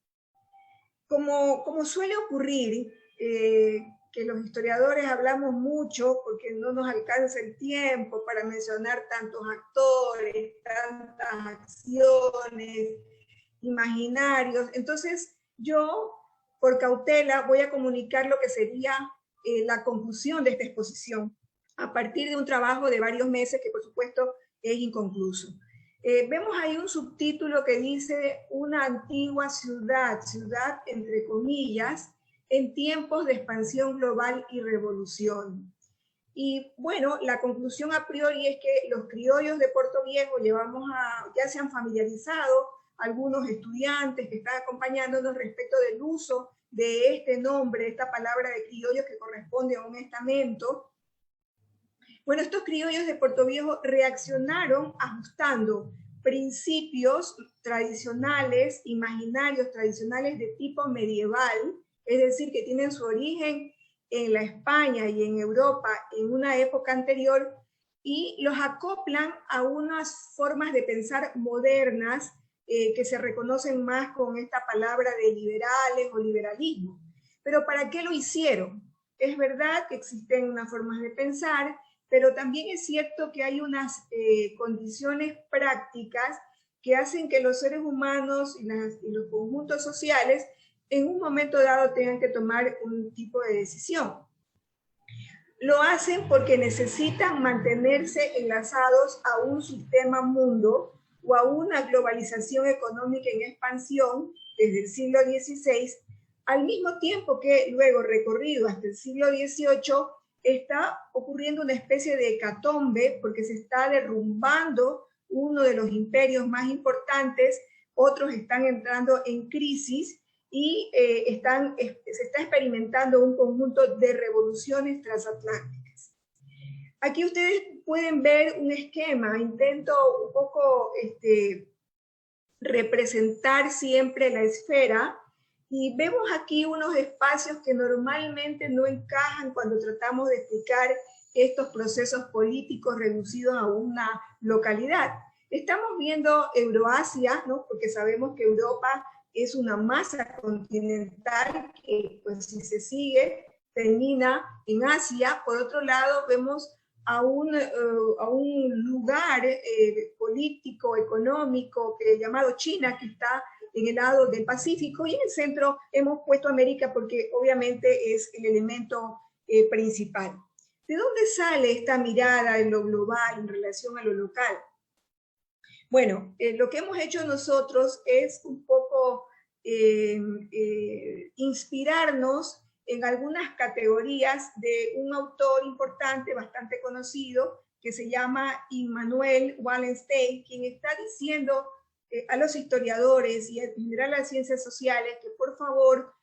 Como suele ocurrir, que los historiadores hablamos mucho porque no nos alcanza el tiempo para mencionar tantos actores, tantas acciones, imaginarios. Entonces, yo, por cautela, voy a comunicar lo que sería la conclusión de esta exposición, a partir de un trabajo de varios meses que, por supuesto, es inconcluso. Vemos ahí un subtítulo que dice una antigua ciudad entre comillas, en tiempos de expansión global y revolución. Y bueno, la conclusión a priori es que los criollos de Puerto Viejo ya se han familiarizado, algunos estudiantes que están acompañándonos respecto del uso de este nombre, esta palabra de criollos que corresponde a un estamento. Bueno, estos criollos de Puerto Viejo reaccionaron ajustando principios tradicionales, imaginarios tradicionales de tipo medieval, es decir, que tienen su origen en la España y en Europa en una época anterior, y los acoplan a unas formas de pensar modernas que se reconocen más con esta palabra de liberales o liberalismo. Pero ¿para qué lo hicieron? Es verdad que existen unas formas de pensar, pero también es cierto que hay unas condiciones prácticas que hacen que los seres humanos y los conjuntos sociales en un momento dado tengan que tomar un tipo de decisión. Lo hacen porque necesitan mantenerse enlazados a un sistema mundo o a una globalización económica en expansión desde el siglo XVI, al mismo tiempo que luego recorrido hasta el siglo XVIII está ocurriendo una especie de hecatombe porque se está derrumbando uno de los imperios más importantes, otros están entrando en crisis y se está experimentando un conjunto de revoluciones transatlánticas. Aquí ustedes pueden ver un esquema, intento un poco representar siempre la esfera, y vemos aquí unos espacios que normalmente no encajan cuando tratamos de explicar estos procesos políticos reducidos a una localidad. Estamos viendo Euroasia, ¿no? Porque sabemos que Europa es una masa continental que, pues, si se sigue, termina en Asia. Por otro lado, vemos a un lugar político, económico, llamado China, que está en el lado del Pacífico, y en el centro hemos puesto América porque obviamente es el elemento principal. ¿De dónde sale esta mirada en lo global en relación a lo local? Bueno, lo que hemos hecho nosotros es un poco inspirarnos en algunas categorías de un autor importante, bastante conocido, que se llama Immanuel Wallenstein, quien está diciendo a los historiadores y en general a las ciencias sociales que por favor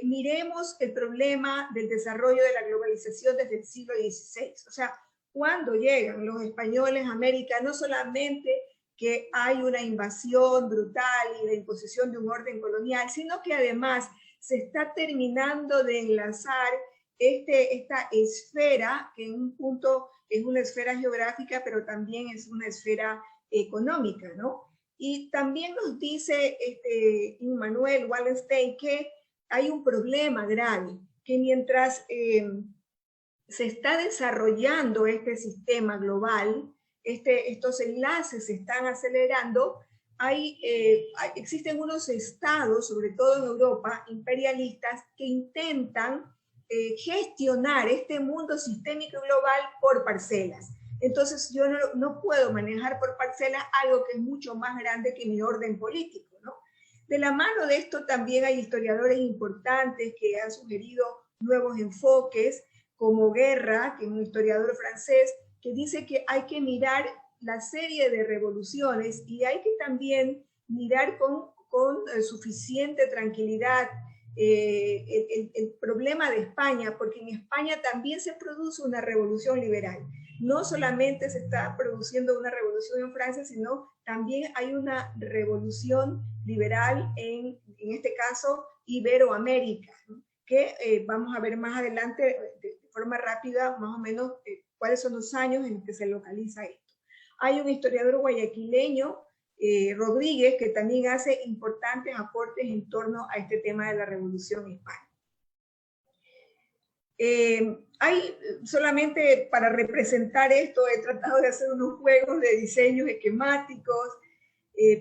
miremos el problema del desarrollo de la globalización desde el siglo XVI. O sea, cuando llegan los españoles a América, no solamente que hay una invasión brutal y la imposición de un orden colonial, sino que además se está terminando de enlazar esta esfera, que en un punto es una esfera geográfica, pero también es una esfera económica, ¿no? Y también nos dice Immanuel Wallenstein que hay un problema grave, que mientras se está desarrollando este sistema global, estos enlaces se están acelerando, existen unos estados, sobre todo en Europa, imperialistas, que intentan gestionar este mundo sistémico global por parcelas. Entonces yo no puedo manejar por parcelas algo que es mucho más grande que mi orden político, ¿no? De la mano de esto también hay historiadores importantes que han sugerido nuevos enfoques, como Guerra, que es un historiador francés, que dice que hay que mirar la serie de revoluciones y hay que también mirar con suficiente tranquilidad el problema de España, porque en España también se produce una revolución liberal. No solamente se está produciendo una revolución en Francia, sino también hay una revolución liberal en este caso, Iberoamérica, ¿no? Que vamos a ver más adelante de forma rápida, más o menos, cuáles son los años en los que se localiza esto. Hay un historiador guayaquileño, Rodríguez, que también hace importantes aportes en torno a este tema de la Revolución Hispana. Solamente para representar esto, he tratado de hacer unos juegos de diseños esquemáticos,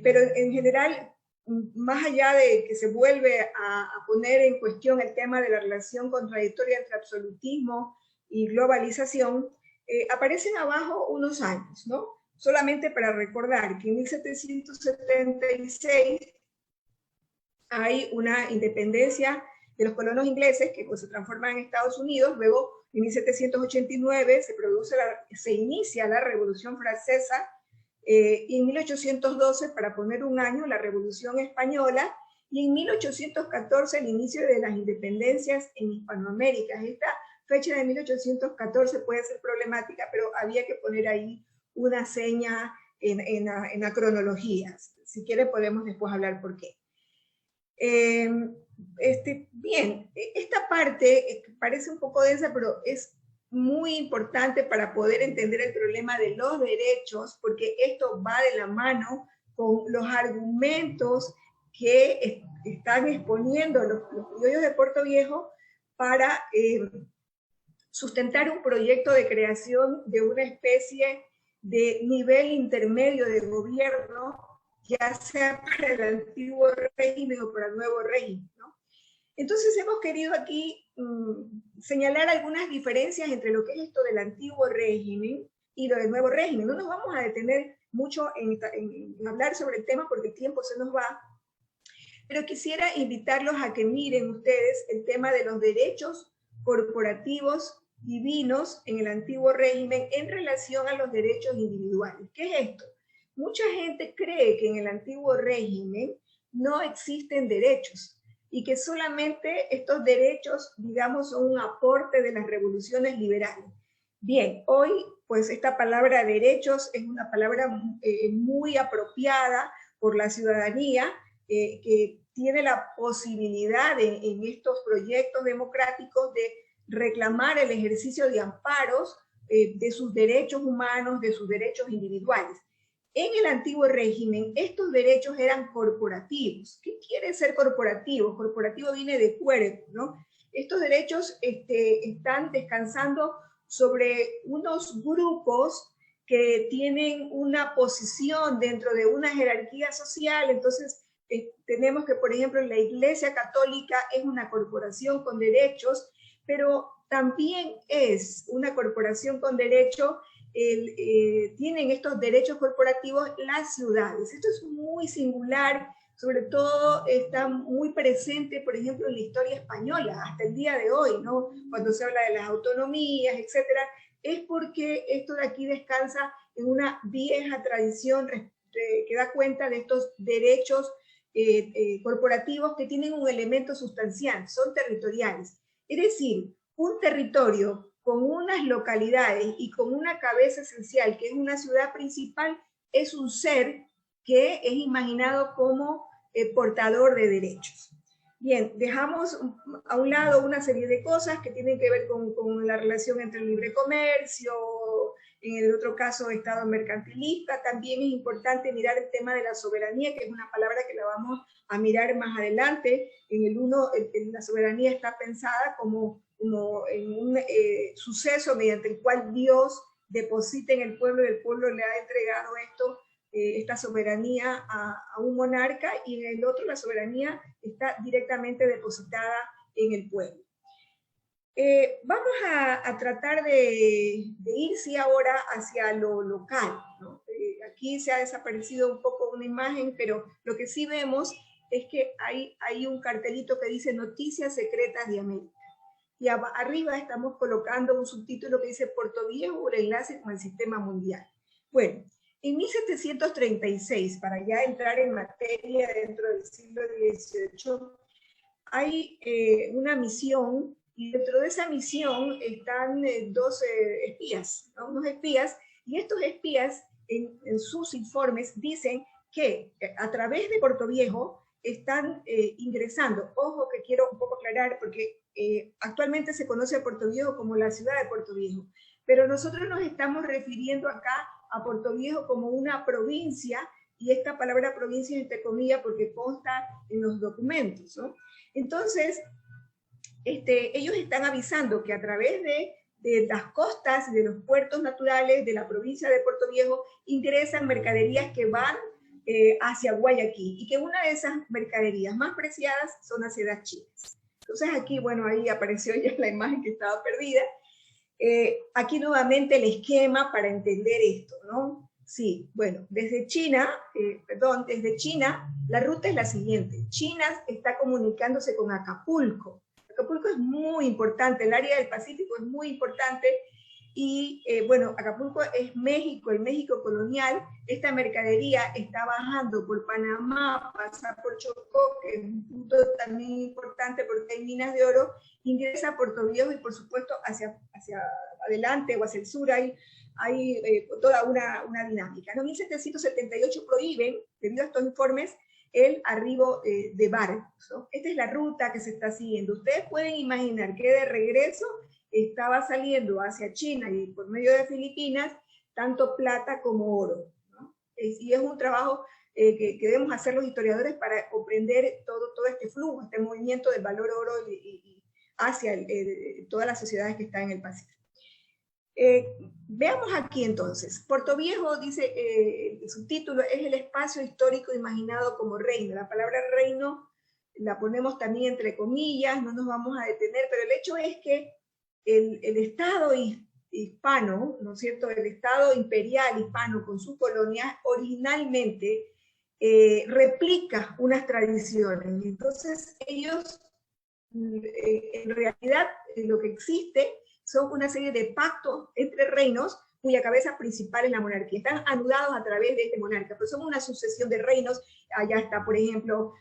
pero en general, más allá de que se vuelve a poner en cuestión el tema de la relación contradictoria entre absolutismo y globalización, aparecen abajo unos años, ¿no? Solamente para recordar que en 1776 hay una independencia de los colonos ingleses que pues, se transforman en Estados Unidos. Luego, en 1789 se inicia la Revolución Francesa, y en 1812, para poner un año, la Revolución Española, y en 1814 el inicio de las independencias en Hispanoamérica. Esta fecha de 1814 puede ser problemática, pero había que poner ahí una seña en la cronología. Si quiere podemos después hablar por qué. Bien, esta parte parece un poco densa, pero es muy importante para poder entender el problema de los derechos, porque esto va de la mano con los argumentos que están exponiendo los criollos de Puerto Viejo para sustentar un proyecto de creación de una especie de nivel intermedio de gobierno ya sea para el antiguo régimen o para el nuevo régimen, ¿no? Entonces hemos querido aquí señalar algunas diferencias entre lo que es esto del antiguo régimen y lo del nuevo régimen. No nos vamos a detener mucho en hablar sobre el tema porque el tiempo se nos va, pero quisiera invitarlos a que miren ustedes el tema de los derechos corporativos divinos en el antiguo régimen en relación a los derechos individuales. ¿Qué es esto? Mucha gente cree que en el antiguo régimen no existen derechos y que solamente estos derechos, digamos, son un aporte de las revoluciones liberales. Bien, hoy pues esta palabra derechos es una palabra muy apropiada por la ciudadanía que tiene la posibilidad en estos proyectos democráticos de reclamar el ejercicio de amparos de sus derechos humanos, de sus derechos individuales. En el antiguo régimen, estos derechos eran corporativos. ¿Qué quiere ser corporativo? Corporativo viene de cuerpo, ¿no? Estos derechos están descansando sobre unos grupos que tienen una posición dentro de una jerarquía social. Entonces, tenemos que, por ejemplo, la Iglesia Católica es una corporación con derechos, pero también es una corporación con derecho. Tienen estos derechos corporativos las ciudades. Esto es muy singular, sobre todo está muy presente, por ejemplo, en la historia española, hasta el día de hoy, ¿no? Cuando se habla de las autonomías, etcétera, es porque esto de aquí descansa en una vieja tradición que da cuenta de estos derechos corporativos que tienen un elemento sustancial, son territoriales. Es decir, un territorio con unas localidades y con una cabeza esencial, que es una ciudad principal, es un ser que es imaginado como portador de derechos. Bien, dejamos a un lado una serie de cosas que tienen que ver con la relación entre el libre comercio, en el otro caso Estado mercantilista. También es importante mirar el tema de la soberanía, que es una palabra que la vamos a mirar más adelante. En el uno, la soberanía está pensada como en un suceso mediante el cual Dios deposita en el pueblo y el pueblo le ha entregado esta soberanía a un monarca, y en el otro la soberanía está directamente depositada en el pueblo. Vamos a tratar de ir sí ahora hacia lo local, ¿no? Aquí se ha desaparecido un poco una imagen, pero lo que sí vemos es que hay un cartelito que dice Noticias Secretas de América. Y arriba estamos colocando un subtítulo que dice Puerto Viejo, un enlace con el sistema mundial. Bueno, en 1736, para ya entrar en materia dentro del siglo XVIII, hay una misión, y dentro de esa misión están dos espías, ¿no? Unos espías, y estos espías en sus informes dicen que a través de Puerto Viejo están ingresando. Ojo que quiero un poco aclarar, porque actualmente se conoce a Puerto Viejo como la ciudad de Puerto Viejo, pero nosotros nos estamos refiriendo acá a Puerto Viejo como una provincia, y esta palabra provincia es entre comillas porque consta en los documentos, ¿no? Entonces, ellos están avisando que a través de las costas y de los puertos naturales de la provincia de Puerto Viejo ingresan mercaderías que van hacia Guayaquil, y que una de esas mercaderías más preciadas son las sedas chinas. Entonces aquí, bueno, ahí apareció ya la imagen que estaba perdida. Aquí nuevamente el esquema para entender esto, ¿no? Sí, bueno, desde China, desde China, la ruta es la siguiente. China está comunicándose con Acapulco. Acapulco es muy importante, el área del Pacífico es muy importante, y bueno, Acapulco es México, el México colonial. Esta mercadería está bajando por Panamá, pasa por Chocó, que es un punto también importante porque hay minas de oro, ingresa a Puerto Viejo, y por supuesto hacia adelante o hacia el sur hay toda una dinámica. En 1778 prohíben, debido a estos informes, el arribo de barcos, ¿no? Esta es la ruta que se está siguiendo. Ustedes pueden imaginar que de regreso estaba saliendo hacia China y por medio de Filipinas tanto plata como oro, ¿no? Y es un trabajo que debemos hacer los historiadores para comprender todo este flujo, este movimiento del valor oro y hacia todas las sociedades que están en el Pacífico. Veamos aquí entonces. Puerto Viejo, dice el subtítulo, es el espacio histórico imaginado como reino. La palabra reino la ponemos también entre comillas, no nos vamos a detener, pero el hecho es que el Estado hispano, ¿no es cierto?, el Estado imperial hispano con sus colonias, originalmente replica unas tradiciones. Entonces ellos, en realidad, lo que existe son una serie de pactos entre reinos cuya cabeza principal es la monarquía. Están anudados a través de este monarca, pero son una sucesión de reinos. Allá está, por ejemplo,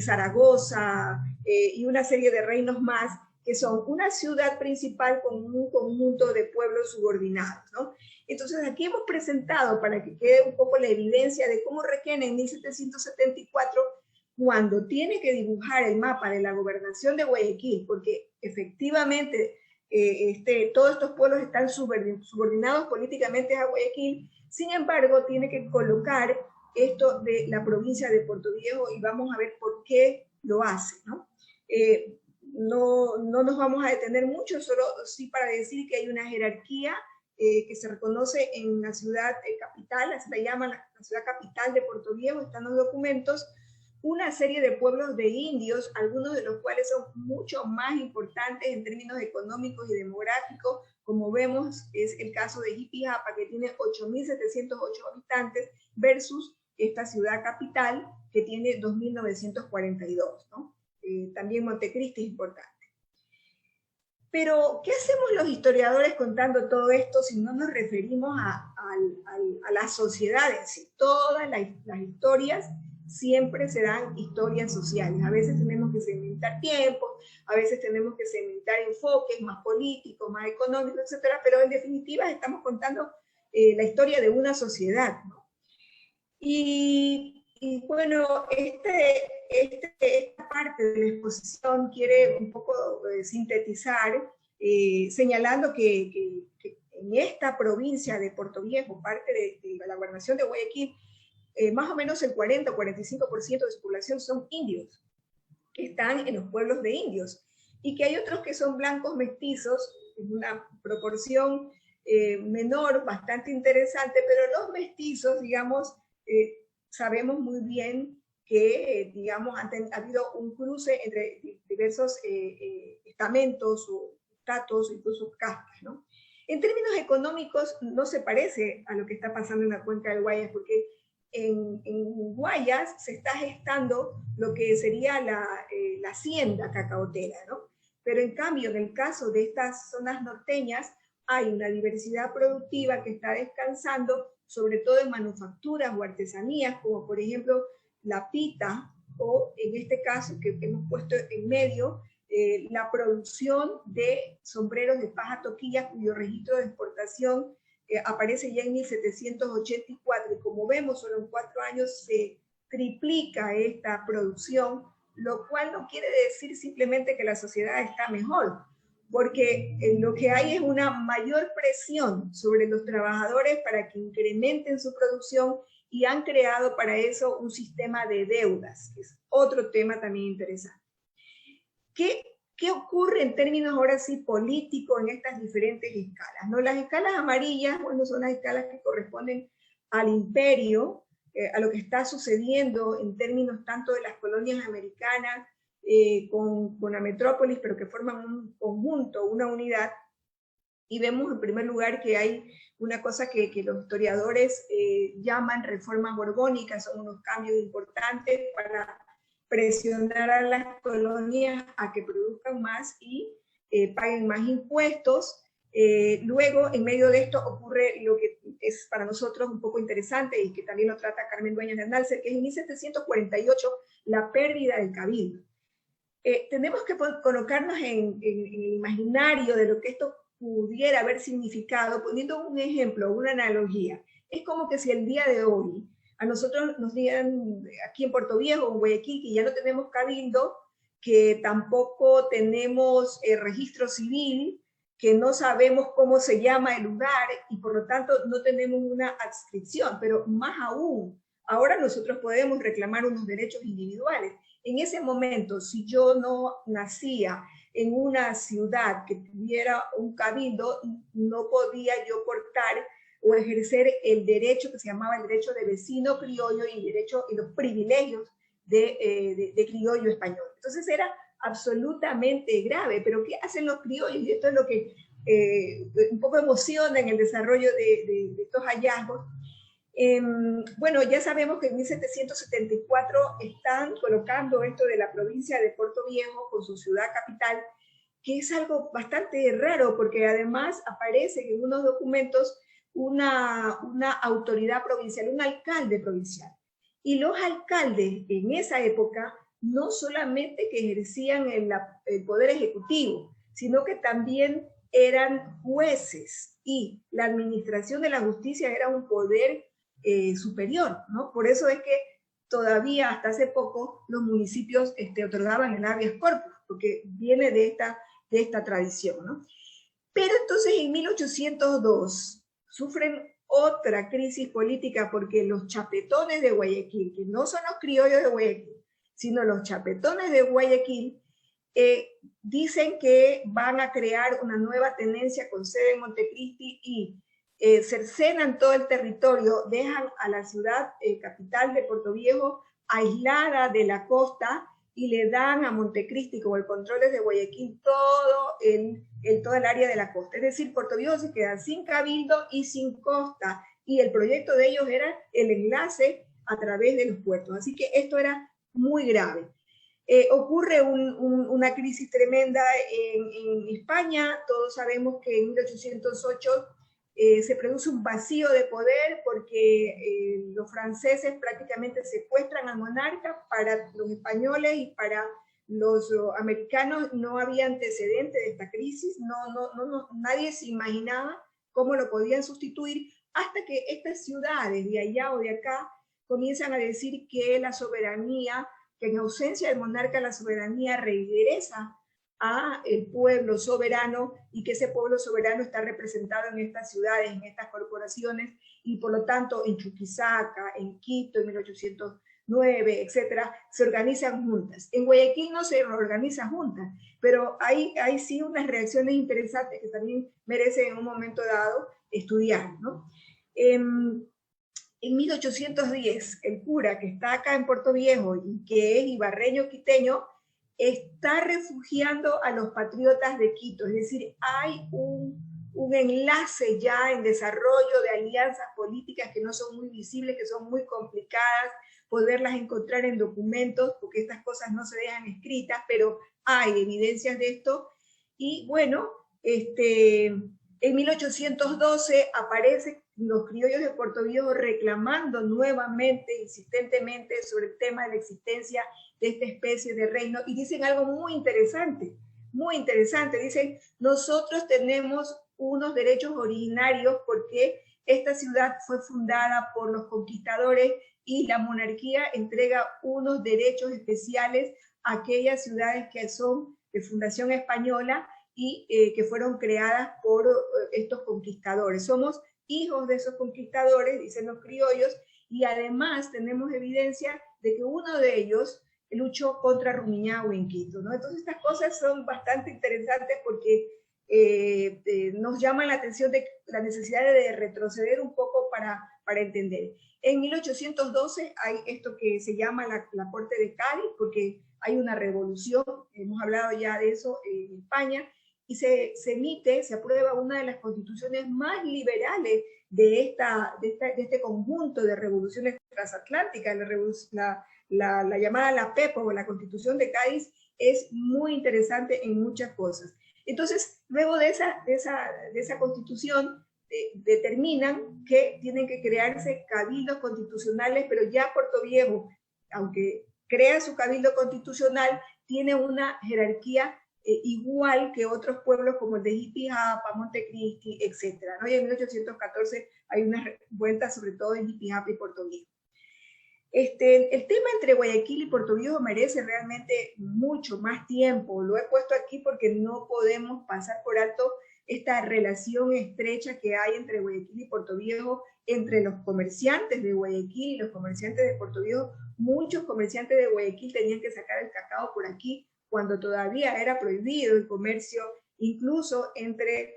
Zaragoza y una serie de reinos más, que son una ciudad principal con un conjunto de pueblos subordinados, ¿no? Entonces aquí hemos presentado, para que quede un poco la evidencia de cómo Requena en 1774, cuando tiene que dibujar el mapa de la gobernación de Guayaquil, porque efectivamente todos estos pueblos están subordinados políticamente a Guayaquil, sin embargo tiene que colocar esto de la provincia de Puerto Viejo y vamos a ver por qué lo hace, ¿no? No nos vamos a detener mucho, solo sí para decir que hay una jerarquía que se reconoce en la ciudad capital, así la llaman la ciudad capital de Puerto Viejo, están los documentos, una serie de pueblos de indios, algunos de los cuales son mucho más importantes en términos económicos y demográficos, como vemos es el caso de Jipijapa, que tiene 8.708 habitantes, versus esta ciudad capital, que tiene 2.942, ¿no? También Montecristi es importante. Pero, ¿qué hacemos los historiadores contando todo esto si no nos referimos a la sociedad en sí? Todas las historias siempre serán historias sociales. A veces tenemos que segmentar tiempos, a veces tenemos que segmentar enfoques más políticos, más económicos, etcétera, pero en definitiva estamos contando la historia de una sociedad, ¿no? Y bueno, esta parte de la exposición quiere un poco sintetizar, señalando que en esta provincia de Puerto Viejo, parte de la gobernación de Guayaquil, más o menos el 40 o 45% de su población son indios, que están en los pueblos de indios, y que hay otros que son blancos mestizos, en una proporción menor, bastante interesante, pero los mestizos, digamos, sabemos muy bien que, digamos, ha habido un cruce entre diversos estamentos o estatus, incluso castas, ¿no? En términos económicos no se parece a lo que está pasando en la cuenca del Guayas, porque en Guayas se está gestando lo que sería la hacienda cacaotera, ¿no? Pero en cambio, en el caso de estas zonas norteñas, hay una diversidad productiva que está descansando, sobre todo en manufacturas o artesanías, como por ejemplo la pita, o en este caso que hemos puesto en medio, la producción de sombreros de paja toquilla, cuyo registro de exportación aparece ya en 1784, y como vemos, solo en 4 años se triplica esta producción, lo cual no quiere decir simplemente que la sociedad está mejor, porque lo que hay es una mayor presión sobre los trabajadores para que incrementen su producción, y han creado para eso un sistema de deudas, que es otro tema también interesante. ¿Qué ocurre en términos ahora sí políticos en estas diferentes escalas? ¿No? Las escalas amarillas, bueno, son las escalas que corresponden al imperio, a lo que está sucediendo en términos tanto de las colonias americanas con la metrópolis, pero que forman un conjunto, una unidad. Y vemos en primer lugar que hay una cosa que los historiadores llaman reformas borbónicas, son unos cambios importantes para presionar a las colonias a que produzcan más y paguen más impuestos. Luego, en medio de esto, ocurre lo que es para nosotros un poco interesante y que también lo trata Carmen Dueñas de Andalcer, que es en 1748 la pérdida del cabildo. Tenemos que colocarnos en el imaginario de lo que esto pudiera haber significado, poniendo un ejemplo, una analogía. Es como que si el día de hoy a nosotros nos digan aquí en Puerto Viejo, en Guayaquil, que ya no tenemos cabildo, que tampoco tenemos registro civil, que no sabemos cómo se llama el lugar y por lo tanto no tenemos una adscripción, pero más aún, ahora nosotros podemos reclamar unos derechos individuales. En ese momento, si yo no nacía en una ciudad que tuviera un cabildo, no podía yo portar o ejercer el derecho que se llamaba el derecho de vecino criollo y los privilegios de criollo español. Entonces era absolutamente grave, pero ¿qué hacen los criollos? Y esto es lo que un poco emociona en el desarrollo de estos hallazgos. Bueno, ya sabemos que en 1774 están colocando esto de la provincia de Puerto Viejo con su ciudad capital, que es algo bastante raro, porque además aparece en unos documentos una autoridad provincial, un alcalde provincial. Y los alcaldes en esa época no solamente que ejercían el poder ejecutivo, sino que también eran jueces, y la administración de la justicia era un poder superior, ¿no? Por eso es que todavía hasta hace poco los municipios otorgaban el habeas corpus, porque viene de esta tradición, ¿no? Pero entonces en 1802 sufren otra crisis política, porque los chapetones de Guayaquil, que no son los criollos de Guayaquil, sino los chapetones de Guayaquil, dicen que van a crear una nueva tenencia con sede en Montecristi y cercenan todo el territorio, dejan a la ciudad capital de Puerto Viejo aislada de la costa y le dan a Montecristi como el control de Guayaquil toda el área de la costa. Es decir, Puerto Viejo se queda sin cabildo y sin costa, y el proyecto de ellos era el enlace a través de los puertos. Así que esto era muy grave. Ocurre una crisis tremenda en España. Todos sabemos que en 1808 se produce un vacío de poder, porque los franceses prácticamente secuestran al monarca. Para los españoles y para los americanos no había antecedente de esta crisis, nadie se imaginaba cómo lo podían sustituir, hasta que estas ciudades de allá o de acá comienzan a decir que la soberanía, que en ausencia del monarca la soberanía regresa a el pueblo soberano, y que ese pueblo soberano está representado en estas ciudades, en estas corporaciones, y por lo tanto en Chuquisaca, en Quito, en 1809, etcétera, se organizan juntas. En Guayaquil no se organizan juntas, pero hay sí unas reacciones interesantes que también merecen en un momento dado estudiar, ¿no? En 1810, el cura que está acá en Puerto Viejo y que es ibarreño quiteño, está refugiando a los patriotas de Quito. Es decir, hay un enlace ya en desarrollo de alianzas políticas que no son muy visibles, que son muy complicadas poderlas encontrar en documentos, porque estas cosas no se dejan escritas, pero hay evidencias de esto. Y bueno, en 1812 aparecen los criollos de Puerto Viejo reclamando nuevamente, insistentemente, sobre el tema de la existencia de esta especie de reino, y dicen algo muy interesante, dicen: nosotros tenemos unos derechos originarios porque esta ciudad fue fundada por los conquistadores y la monarquía entrega unos derechos especiales a aquellas ciudades que son de fundación española y que fueron creadas por estos conquistadores. Somos hijos de esos conquistadores, dicen los criollos, y además tenemos evidencia de que uno de ellos luchó contra Rumiñahui en Quito, ¿no? Entonces estas cosas son bastante interesantes, porque nos llaman la atención de la necesidad de retroceder un poco para entender. En 1812 hay esto que se llama la Corte de Cádiz, porque hay una revolución, hemos hablado ya de eso en España, y se aprueba una de las constituciones más liberales de este conjunto de revoluciones transatlánticas. La llamada la PEPO, o la Constitución de Cádiz, es muy interesante en muchas cosas. Entonces, luego de esa constitución, determinan que tienen que crearse cabildos constitucionales, pero ya Puerto Viejo, aunque crea su cabildo constitucional, tiene una jerarquía igual que otros pueblos como el de Jipijapa, Montecristi, etc., ¿no? Y en 1814 hay una vuelta sobre todo en Jipijapa y Puerto Viejo. El tema entre Guayaquil y Puerto Viejo merece realmente mucho más tiempo. Lo he puesto aquí porque no podemos pasar por alto esta relación estrecha que hay entre Guayaquil y Puerto Viejo, entre los comerciantes de Guayaquil y los comerciantes de Puerto Viejo. Muchos comerciantes de Guayaquil tenían que sacar el cacao por aquí cuando todavía era prohibido el comercio, incluso entre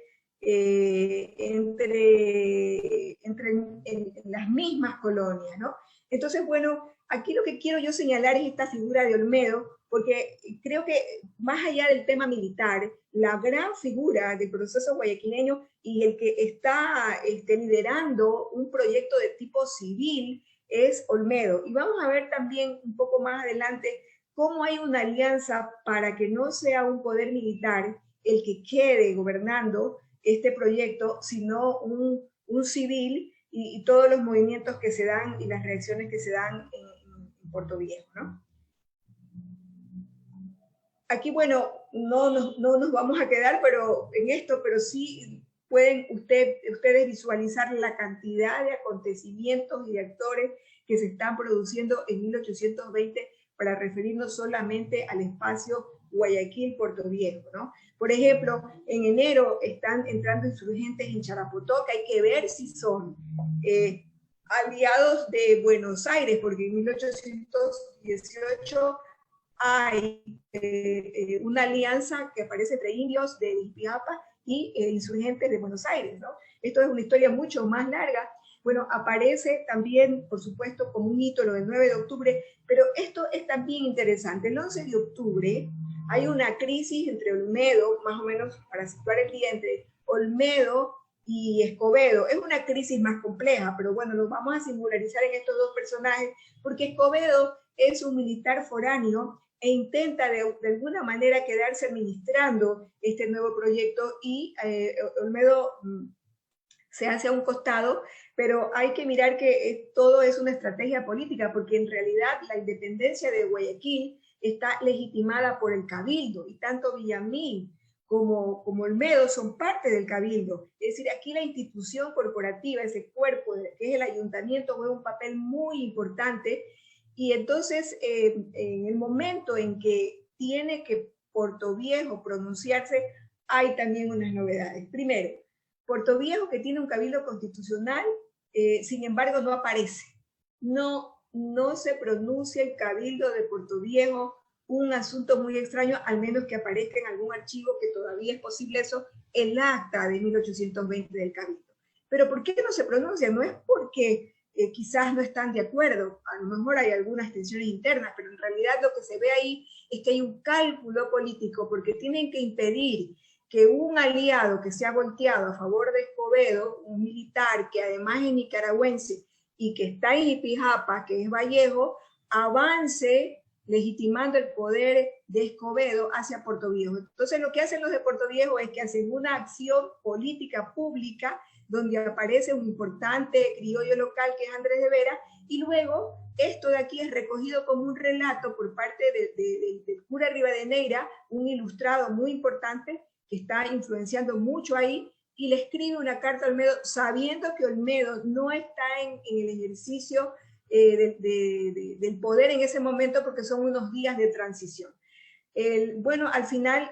las mismas colonias, ¿no? Entonces, bueno, aquí lo que quiero yo señalar es esta figura de Olmedo, porque creo que más allá del tema militar, la gran figura del proceso guayaquileño y el que está liderando un proyecto de tipo civil es Olmedo. Y vamos a ver también un poco más adelante cómo hay una alianza para que no sea un poder militar el que quede gobernando este proyecto, sino un civil y todos los movimientos que se dan y las reacciones que se dan en Puerto Viejo, ¿no? Aquí, bueno, no nos vamos a quedar en esto, pero sí pueden ustedes visualizar la cantidad de acontecimientos y de actores que se están produciendo en 1820 para referirnos solamente al espacio Guayaquil-Puerto Viejo, ¿no? Por ejemplo, en enero están entrando insurgentes en Charapoto, que hay que ver si son aliados de Buenos Aires, porque en 1818 hay una alianza que aparece entre indios de Ipiapa y insurgentes de Buenos Aires, ¿no? Esto es una historia mucho más larga. Bueno, aparece también, por supuesto, como un hito lo del 9 de octubre, pero esto es también interesante. El 11 de octubre hay una crisis entre Olmedo, más o menos para situar el día, entre Olmedo y Escobedo. Es una crisis más compleja, pero bueno, nos vamos a singularizar en estos dos personajes, porque Escobedo es un militar foráneo e intenta de alguna manera quedarse administrando este nuevo proyecto y Olmedo se hace a un costado, pero hay que mirar que todo es una estrategia política, porque en realidad la independencia de Guayaquil está legitimada por el Cabildo, y tanto Villamil como Olmedo son parte del Cabildo. Es decir, aquí la institución corporativa, ese cuerpo que es el ayuntamiento, juega un papel muy importante, y entonces en el momento en que tiene que Puerto Viejo pronunciarse, hay también unas novedades. Primero, Puerto Viejo, que tiene un cabildo constitucional, sin embargo no aparece. No se pronuncia el cabildo de Puerto Viejo, un asunto muy extraño, al menos que aparezca en algún archivo, que todavía es posible eso, el acta de 1820 del cabildo. Pero ¿por qué no se pronuncia? No es porque quizás no están de acuerdo, a lo mejor hay algunas tensiones internas, pero en realidad lo que se ve ahí es que hay un cálculo político, porque tienen que impedir que un aliado que se ha volteado a favor de Escobedo, un militar que además es nicaragüense y que está en Ipijapa, que es Vallejo, avance legitimando el poder de Escobedo hacia Puerto Viejo. Entonces lo que hacen los de Puerto Viejo es que hacen una acción política pública donde aparece un importante criollo local que es Andrés de Vera, y luego esto de aquí es recogido como un relato por parte del cura Rivadeneira, un ilustrado muy importante que está influenciando mucho ahí, y le escribe una carta a Olmedo sabiendo que Olmedo no está en el ejercicio del poder en ese momento, porque son unos días de transición. Bueno, al final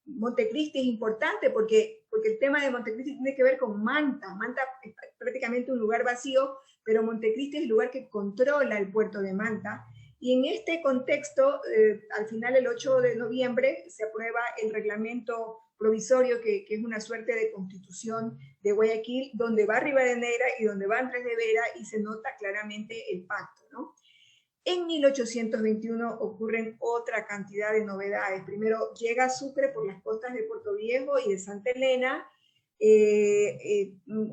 Montecristi es importante porque el tema de Montecristi tiene que ver con Manta. Manta es prácticamente un lugar vacío, pero Montecristi es el lugar que controla el puerto de Manta. Y en este contexto, al final, el 8 de noviembre, se aprueba el reglamento provisorio, que es una suerte de constitución de Guayaquil, donde va Rivadeneira y donde va Andrés de Vera, y se nota claramente el pacto, ¿no? En 1821 ocurren otra cantidad de novedades. Primero llega Sucre por las costas de Puerto Viejo y de Santa Elena.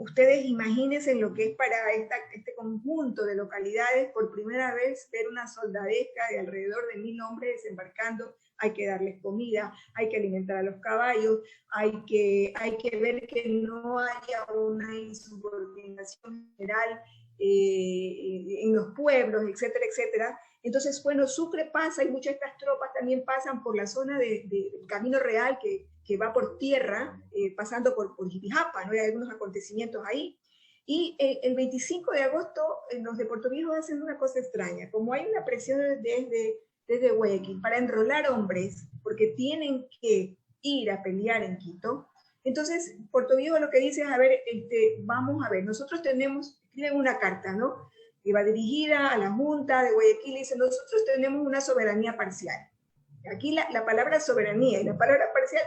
Ustedes imagínense lo que es para este conjunto de localidades, por primera vez ver una soldadesca de alrededor de 1000 hombres desembarcando. Hay que darles comida, hay que alimentar a los caballos, hay que ver que no haya una insubordinación general en los pueblos, etcétera, etcétera. Entonces, bueno, Sucre pasa, y muchas de estas tropas también pasan por la zona del Camino Real, que va por tierra, pasando por Jipijapa, ¿no? Hay algunos acontecimientos ahí. Y el 25 de agosto, los de Puerto Viejo hacen una cosa extraña. Como hay una presión desde Guayaquil para enrolar hombres, porque tienen que ir a pelear en Quito, entonces Puerto Viejo lo que dice es, a ver, vamos a ver, nosotros escriben una carta, ¿no? Que va dirigida a la Junta de Guayaquil y dice, nosotros tenemos una soberanía parcial. Aquí la palabra soberanía y la palabra parcial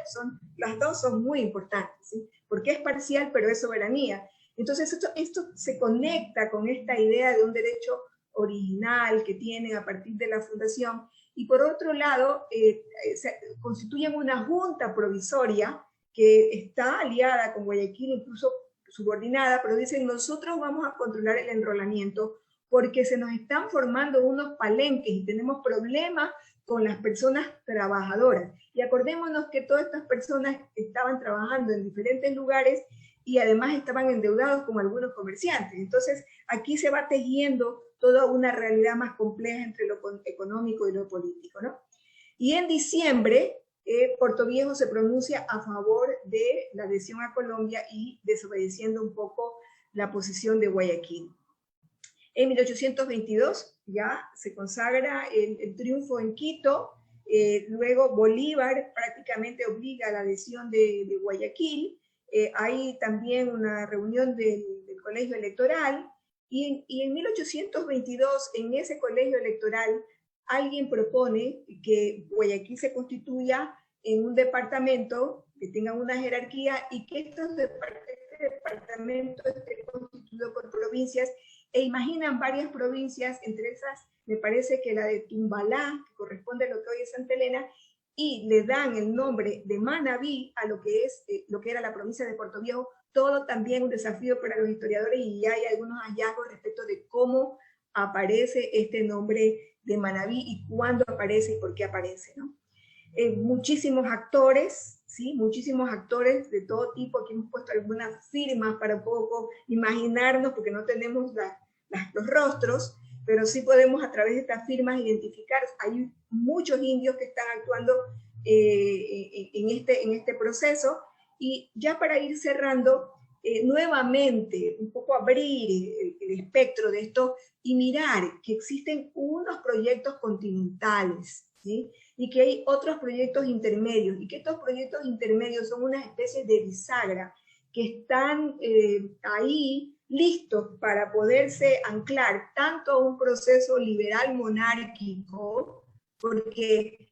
las dos son muy importantes, ¿sí? Porque es parcial, pero es soberanía. Entonces esto se conecta con esta idea de un derecho original que tienen a partir de la fundación, y por otro lado se constituyen una junta provisoria que está aliada con Guayaquil, incluso subordinada, pero dicen nosotros vamos a controlar el enrolamiento porque se nos están formando unos palenques y tenemos problemas con las personas trabajadoras. Y acordémonos que todas estas personas estaban trabajando en diferentes lugares y además estaban endeudados con algunos comerciantes. Entonces aquí se va tejiendo toda una realidad más compleja entre lo económico y lo político, ¿no? Y en diciembre, Portoviejo se pronuncia a favor de la adhesión a Colombia y desobedeciendo un poco la posición de Guayaquil. En 1822 ya se consagra el triunfo en Quito, luego Bolívar prácticamente obliga a la adhesión de Guayaquil, hay también una reunión del colegio electoral, y en 1822 en ese colegio electoral alguien propone que Guayaquil se constituya en un departamento que tenga una jerarquía y que este departamento esté constituido por provincias, e imaginan varias provincias, entre esas me parece que la de Tumbalá, que corresponde a lo que hoy es Santa Elena, y le dan el nombre de Manabí a lo que era la provincia de Portoviejo. Todo también un desafío para los historiadores, y ya hay algunos hallazgos respecto de cómo aparece este nombre de Manabí y cuándo aparece y por qué aparece, ¿no? Muchísimos actores, ¿sí? Muchísimos actores de todo tipo. Aquí hemos puesto algunas firmas para un poco imaginarnos, porque no tenemos los rostros, pero sí podemos a través de estas firmas identificar. Hay muchos indios que están actuando en este proceso. Y ya para ir cerrando, nuevamente un poco abrir el espectro de esto y mirar que existen unos proyectos continentales, ¿sí? Y que hay otros proyectos intermedios, y que estos proyectos intermedios son una especie de bisagra que están ahí listos para poderse anclar tanto a un proceso liberal monárquico, porque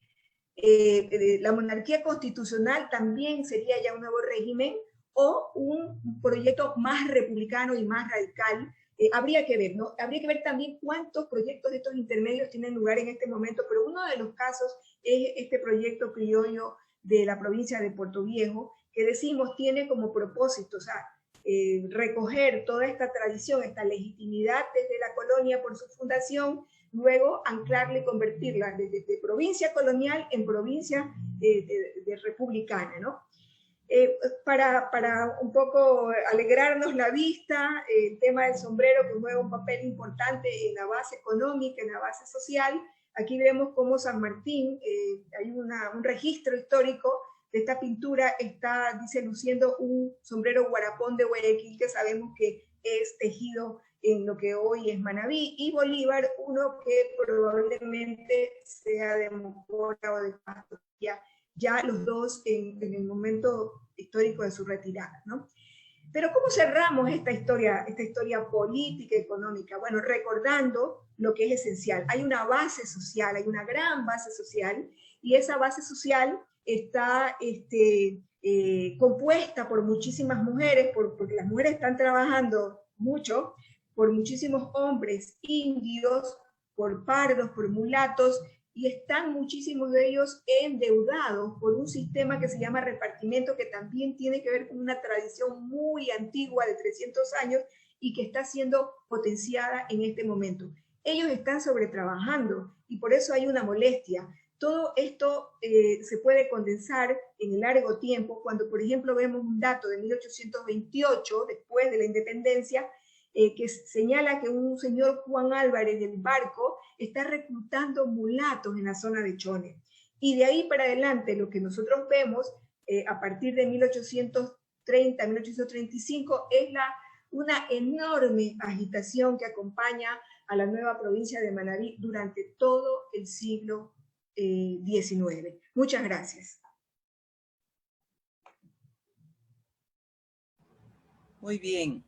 la monarquía constitucional también sería ya un nuevo régimen, o un proyecto más republicano y más radical. Habría que ver, ¿no? Habría que ver también cuántos proyectos de estos intermedios tienen lugar en este momento, pero uno de los casos es este proyecto criollo de la provincia de Portoviejo, que decimos tiene como propósito, o sea, recoger toda esta tradición, esta legitimidad desde la colonia por su fundación, luego anclarla y convertirla de provincia colonial en provincia de republicana, ¿no? Para un poco alegrarnos la vista, el tema del sombrero, que juega un papel importante en la base económica, en la base social. Aquí vemos cómo San Martín, hay un registro histórico de esta pintura, dice, luciendo un sombrero guarapón de Guayaquil, que sabemos que es tejido en lo que hoy es Manabí, y Bolívar, uno que probablemente sea de Mocora o de Pasto, ya los dos en el momento histórico de su retirada, ¿no? Pero ¿cómo cerramos esta historia política y económica? Bueno, recordando lo que es esencial. Hay una base social, hay una gran base social, y esa base social está compuesta por muchísimas mujeres, porque las mujeres están trabajando mucho, por muchísimos hombres indios, por pardos, por mulatos, y están muchísimos de ellos endeudados por un sistema que se llama repartimiento, que también tiene que ver con una tradición muy antigua de 300 años y que está siendo potenciada en este momento. Ellos están sobretrabajando y por eso hay una molestia. Todo esto se puede condensar en el largo tiempo, cuando por ejemplo vemos un dato de 1828, después de la independencia, que señala que un señor Juan Álvarez del Barco está reclutando mulatos en la zona de Chone. Y de ahí para adelante lo que nosotros vemos a partir de 1830, 1835 es una enorme agitación que acompaña a la nueva provincia de Manabí durante todo el siglo XIX. Muchas gracias. Muy bien.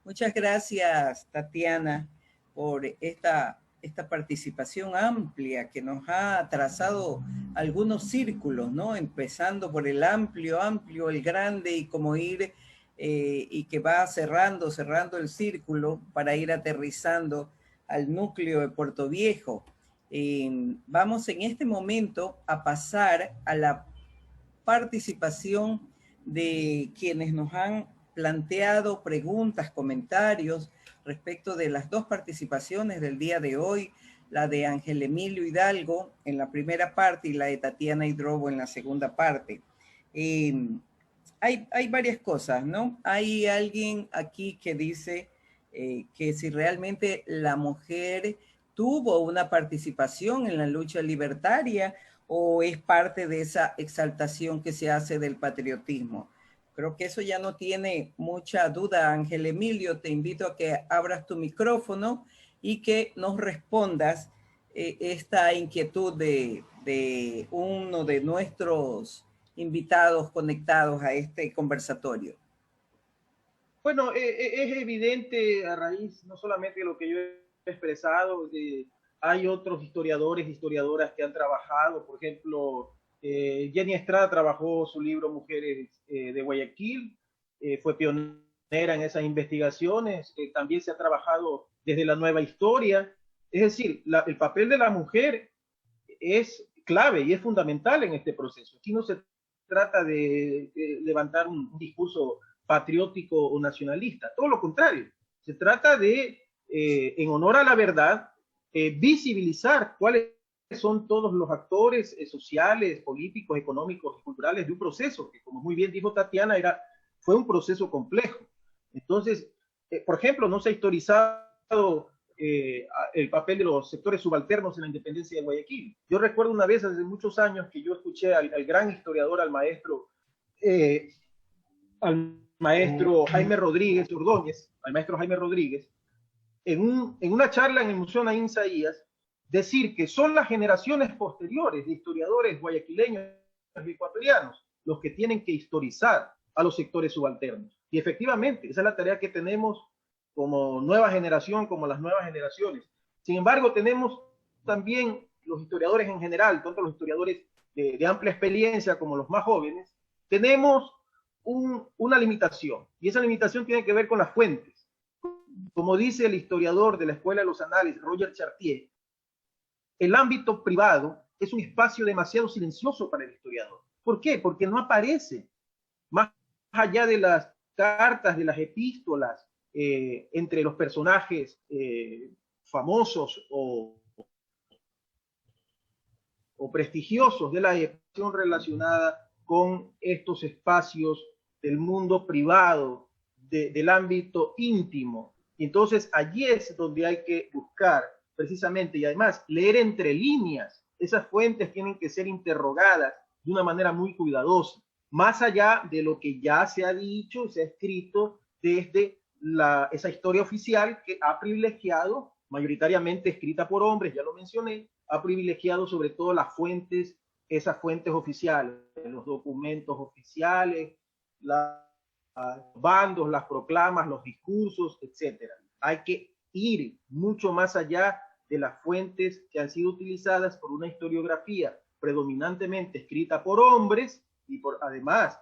Muchas gracias, Tatiana, por esta participación amplia que nos ha trazado algunos círculos, ¿no? Empezando por el amplio, el grande, y como ir, y que va cerrando el círculo para ir aterrizando al núcleo de Puerto Viejo. Vamos en este momento a pasar a la participación de quienes nos han planteado preguntas, comentarios respecto de las dos participaciones del día de hoy, la de Ángel Emilio Hidalgo en la primera parte y la de Tatiana Hidrobo en la segunda parte. Hay varias cosas, ¿no? Hay alguien aquí que dice que si realmente la mujer tuvo una participación en la lucha libertaria o es parte de esa exaltación que se hace del patriotismo. Creo que eso ya no tiene mucha duda. Ángel Emilio, te invito a que abras tu micrófono y que nos respondas esta inquietud de uno de nuestros invitados conectados a este conversatorio. Bueno, es evidente a raíz no solamente de lo que yo he expresado, hay otros historiadores, historiadoras que han trabajado, por ejemplo, Jenny Estrada trabajó su libro Mujeres de Guayaquil, fue pionera en esas investigaciones, también se ha trabajado desde la nueva historia, es decir, el papel de la mujer es clave y es fundamental en este proceso. Aquí no se trata de levantar un discurso patriótico o nacionalista, todo lo contrario, se trata de, en honor a la verdad, visibilizar cuáles son todos los actores sociales, políticos, económicos y culturales de un proceso que, como muy bien dijo Tatiana, fue un proceso complejo. Entonces, por ejemplo, no se ha historizado el papel de los sectores subalternos en la independencia de Guayaquil. Yo recuerdo una vez, hace muchos años, que yo escuché al gran historiador, al maestro Jaime Rodríguez Ordóñez, al maestro Jaime Rodríguez, en una charla en el Museo Naín Isaías, decir que son las generaciones posteriores de historiadores guayaquileños y ecuatorianos los que tienen que historizar a los sectores subalternos. Y efectivamente, esa es la tarea que tenemos como nueva generación, como las nuevas generaciones. Sin embargo, tenemos también los historiadores en general, tanto los historiadores de amplia experiencia como los más jóvenes, tenemos una limitación, y esa limitación tiene que ver con las fuentes. Como dice el historiador de la Escuela de los Anales, Roger Chartier, el ámbito privado es un espacio demasiado silencioso para el historiador. ¿Por qué? Porque no aparece, más allá de las cartas, de las epístolas, entre los personajes famosos o prestigiosos de la época relacionada con estos espacios del mundo privado, del ámbito íntimo. Y entonces allí es donde hay que buscar precisamente, y además leer entre líneas. Esas fuentes tienen que ser interrogadas de una manera muy cuidadosa, más allá de lo que ya se ha dicho y se ha escrito desde esa historia oficial que ha privilegiado, mayoritariamente escrita por hombres, ya lo mencioné, ha privilegiado sobre todo las fuentes, esas fuentes oficiales, los documentos oficiales, los bandos, las proclamas, los discursos, etcétera. Hay que ir mucho más allá de las fuentes que han sido utilizadas por una historiografía predominantemente escrita por hombres y por, además,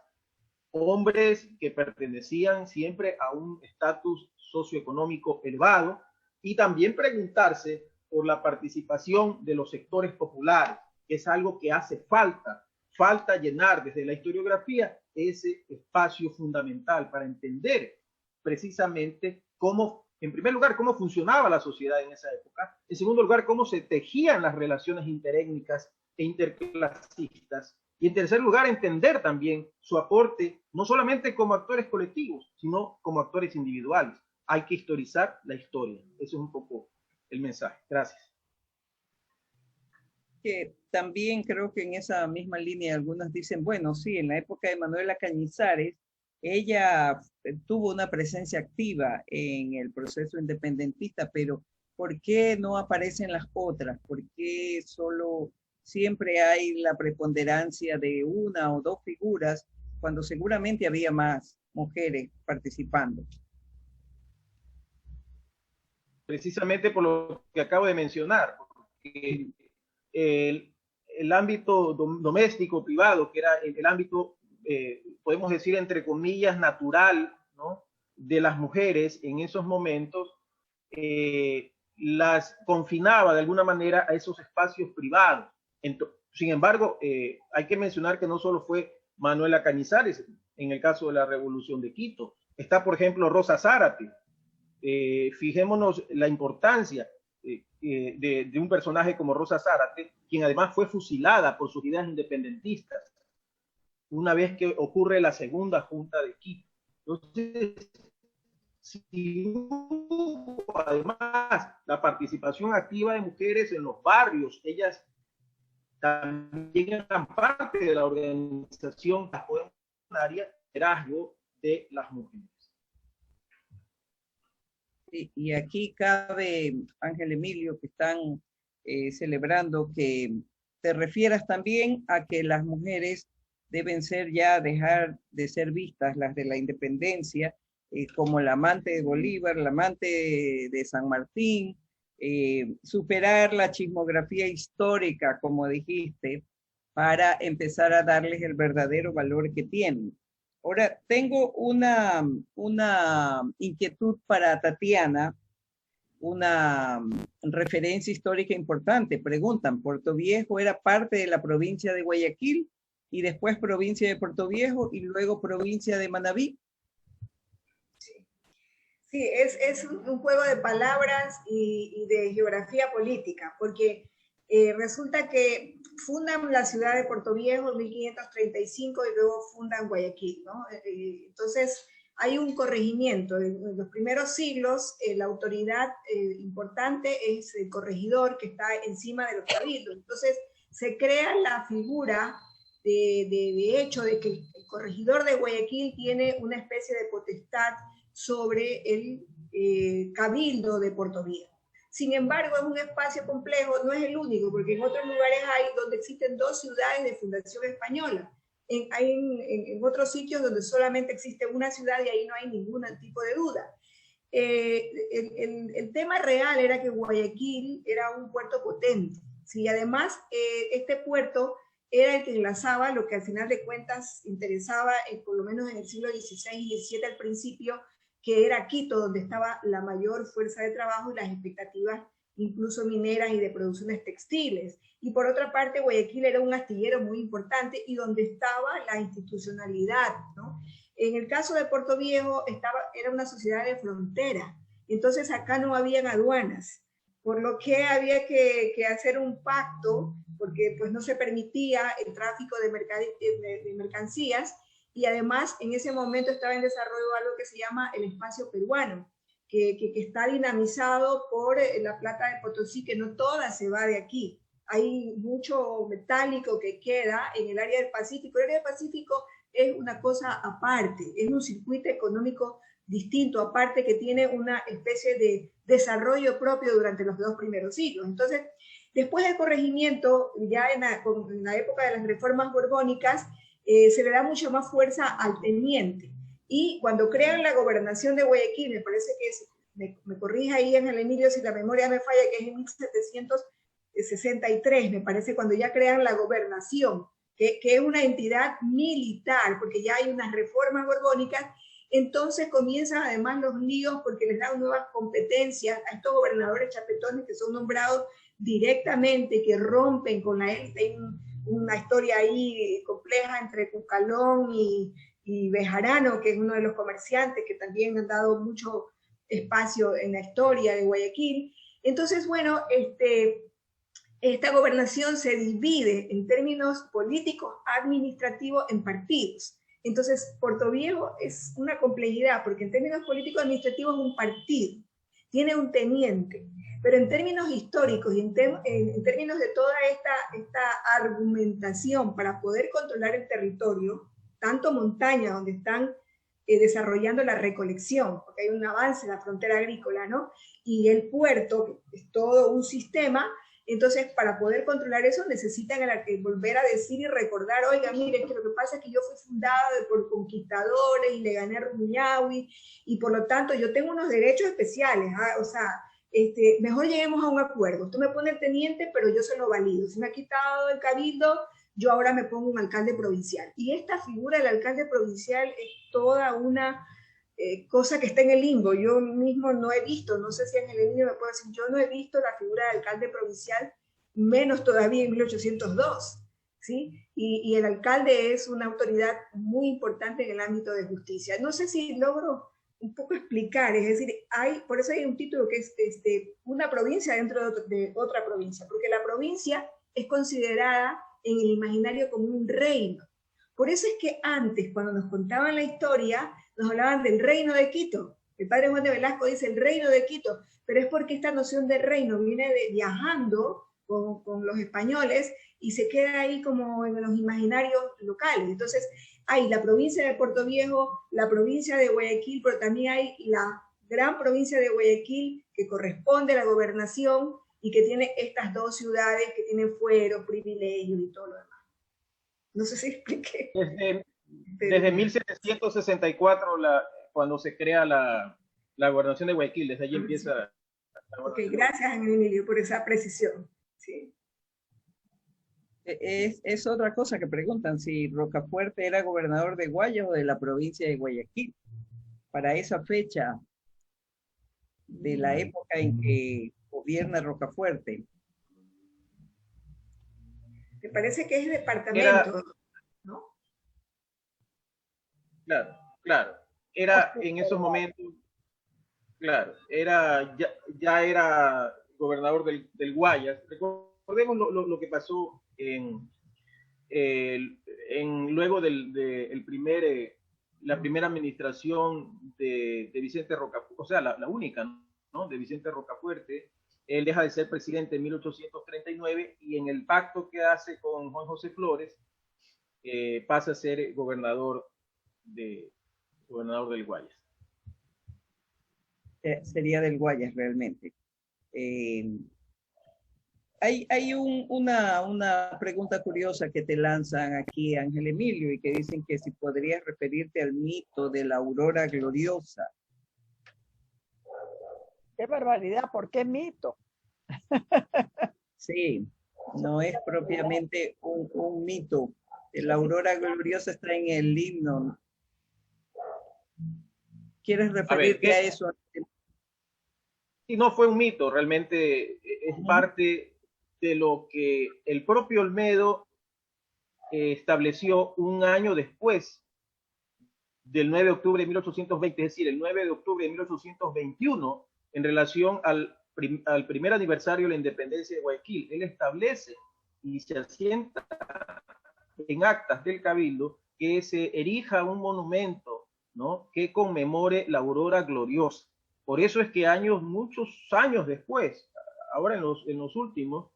hombres que pertenecían siempre a un estatus socioeconómico elevado, y también preguntarse por la participación de los sectores populares, que es algo que hace falta llenar desde la historiografía ese espacio fundamental para entender precisamente cómo, en primer lugar, cómo funcionaba la sociedad en esa época, en segundo lugar, cómo se tejían las relaciones interétnicas e interclasistas, y en tercer lugar, entender también su aporte, no solamente como actores colectivos, sino como actores individuales. Hay que historizar la historia. Eso es un poco el mensaje. Gracias. Que también creo que en esa misma línea algunos dicen, bueno, sí, en la época de Manuela Cañizares, ella tuvo una presencia activa en el proceso independentista, pero ¿por qué no aparecen las otras? ¿Por qué solo siempre hay la preponderancia de una o dos figuras cuando seguramente había más mujeres participando? Precisamente por lo que acabo de mencionar, porque el ámbito doméstico, privado, que era el ámbito, podemos decir, entre comillas, natural, ¿no?, de las mujeres en esos momentos, las confinaba de alguna manera a esos espacios privados. Sin embargo, hay que mencionar que no solo fue Manuela Cañizares en el caso de la Revolución de Quito. Está, por ejemplo, Rosa Zárate. Fijémonos la importancia de un personaje como Rosa Zárate, quien además fue fusilada por sus ideas independentistas una vez que ocurre la segunda Junta de Quito. Entonces, si hubo además la participación activa de mujeres en los barrios, ellas también eran parte de la organización de liderazgo de las mujeres. Y aquí cabe, Ángel Emilio, que están celebrando, que te refieras también a que las mujeres deben ser ya, dejar de ser vistas, las de la independencia, como la amante de Bolívar, la amante de San Martín, superar la chismografía histórica, como dijiste, para empezar a darles el verdadero valor que tienen. Ahora, tengo una inquietud para Tatiana, una referencia histórica importante. Preguntan, ¿Puerto Viejo era parte de la provincia de Guayaquil y después provincia de Puerto Viejo y luego provincia de Manabí? Sí, es un juego de palabras y de geografía política, porque resulta que fundan la ciudad de Puerto Viejo en 1535 y luego fundan Guayaquil, ¿no? Entonces hay un corregimiento. En los primeros siglos la autoridad importante es el corregidor, que está encima de los cabildos. Entonces se crea la figura de hecho de que el corregidor de Guayaquil tiene una especie de potestad sobre el cabildo de Puerto Viejo. Sin embargo, es un espacio complejo, no es el único, porque en otros lugares hay donde existen dos ciudades de fundación española. Hay en otros sitios donde solamente existe una ciudad y ahí no hay ningún tipo de duda. El tema real era que Guayaquil era un puerto potente, ¿sí? Además, este puerto era el que enlazaba lo que al final de cuentas interesaba, por lo menos en el siglo XVI y XVII al principio, que era Quito, donde estaba la mayor fuerza de trabajo y las expectativas incluso mineras y de producciones textiles. Y por otra parte, Guayaquil era un astillero muy importante y donde estaba la institucionalidad, ¿no? En el caso de Puerto Viejo era una sociedad de frontera, entonces acá no habían aduanas, por lo que había que hacer un pacto, porque pues no se permitía el tráfico de mercancías, y además en ese momento estaba en desarrollo algo que se llama el espacio peruano, que está dinamizado por la plata de Potosí, que no toda se va de aquí. Hay mucho metálico que queda en el área del Pacífico. El área del Pacífico es una cosa aparte, es un circuito económico distinto, aparte, que tiene una especie de desarrollo propio durante los 2 primeros siglos. Entonces, después del corregimiento, ya en la época de las reformas borbónicas, se le da mucho más fuerza al teniente. Y cuando crean la gobernación de Guayaquil, me parece que me corrija ahí Ángel Emilio si la memoria me falla, que es en 1763, me parece, cuando ya crean la gobernación, que es una entidad militar, porque ya hay unas reformas borbónicas. Entonces comienzan además los líos porque les dan nuevas competencias a estos gobernadores chapetones que son nombrados directamente, que rompen con la élite. Hay una historia ahí compleja entre Cucalón y Bejarano, que es uno de los comerciantes que también han dado mucho espacio en la historia de Guayaquil. Entonces, bueno, esta gobernación se divide en términos políticos, administrativos, en partidos. Entonces, Puerto Viejo es una complejidad, porque en términos políticos administrativos es un partido, tiene un teniente, pero en términos históricos y en términos de toda esta argumentación para poder controlar el territorio, tanto montaña, donde están desarrollando la recolección, porque hay un avance en la frontera agrícola, ¿no? Y el puerto, que es todo un sistema. Entonces, para poder controlar eso, necesitan volver a decir y recordar, oiga, mire, que lo que pasa es que yo fui fundada por conquistadores y le gané a Rumiñahui, y por lo tanto yo tengo unos derechos especiales, ¿ah? O sea, mejor lleguemos a un acuerdo. Tú me pones el teniente, pero yo se lo valido. Si me ha quitado el cabildo, yo ahora me pongo un alcalde provincial. Y esta figura del alcalde provincial es toda una cosa que está en el limbo. Yo mismo no he visto, no sé si en el Emilio me puede decir, yo no he visto la figura del alcalde provincial, menos todavía en 1802, ¿sí? Y el alcalde es una autoridad muy importante en el ámbito de justicia. No sé si logro un poco explicar, es decir, por eso hay un título que es una provincia dentro de otra provincia, porque la provincia es considerada en el imaginario como un reino. Por eso es que antes, cuando nos contaban la historia, nos hablaban del reino de Quito. El padre Juan de Velasco dice el reino de Quito, pero es porque esta noción de reino viene de viajando con los españoles y se queda ahí como en los imaginarios locales. Entonces, hay la provincia de Puerto Viejo, la provincia de Guayaquil, pero también hay la gran provincia de Guayaquil que corresponde a la gobernación y que tiene estas dos ciudades que tienen fueros, privilegios y todo lo demás. No sé si expliqué. Desde 1764, cuando se crea la gobernación de Guayaquil, desde allí empieza la gobernación. Ok, gracias, Emilio, por esa precisión. Sí. Es otra cosa que preguntan, si Rocafuerte era gobernador de Guayas o de la provincia de Guayaquil, para esa fecha de la época en que gobierna Rocafuerte. Me parece que es departamento, ¿no? Claro. Era en esos momentos, claro, ya era gobernador del Guayas. Recordemos lo que pasó luego la primera administración de Vicente Rocafuerte, o sea, la única, ¿no? De Vicente Rocafuerte. Él deja de ser presidente en 1839 y en el pacto que hace con Juan José Flores pasa a ser gobernador del Guayas. Sería del Guayas realmente. Hay una pregunta curiosa que te lanzan aquí, Ángel Emilio, y que dicen que si podrías referirte al mito de la aurora gloriosa. ¡Qué barbaridad! ¿Por qué mito? Sí, no es propiamente un mito. La aurora gloriosa está en el himno. ¿Quieres referirte a eso? Sí, no fue un mito, realmente es parte de lo que el propio Olmedo estableció un año después del 9 de octubre de 1820, es decir, el 9 de octubre de 1821, en relación al primer aniversario de la independencia de Guayaquil. Él establece y se asienta en actas del Cabildo que se erija un monumento, ¿no?, que conmemore la aurora gloriosa. Por eso es que muchos años después, ahora en los últimos,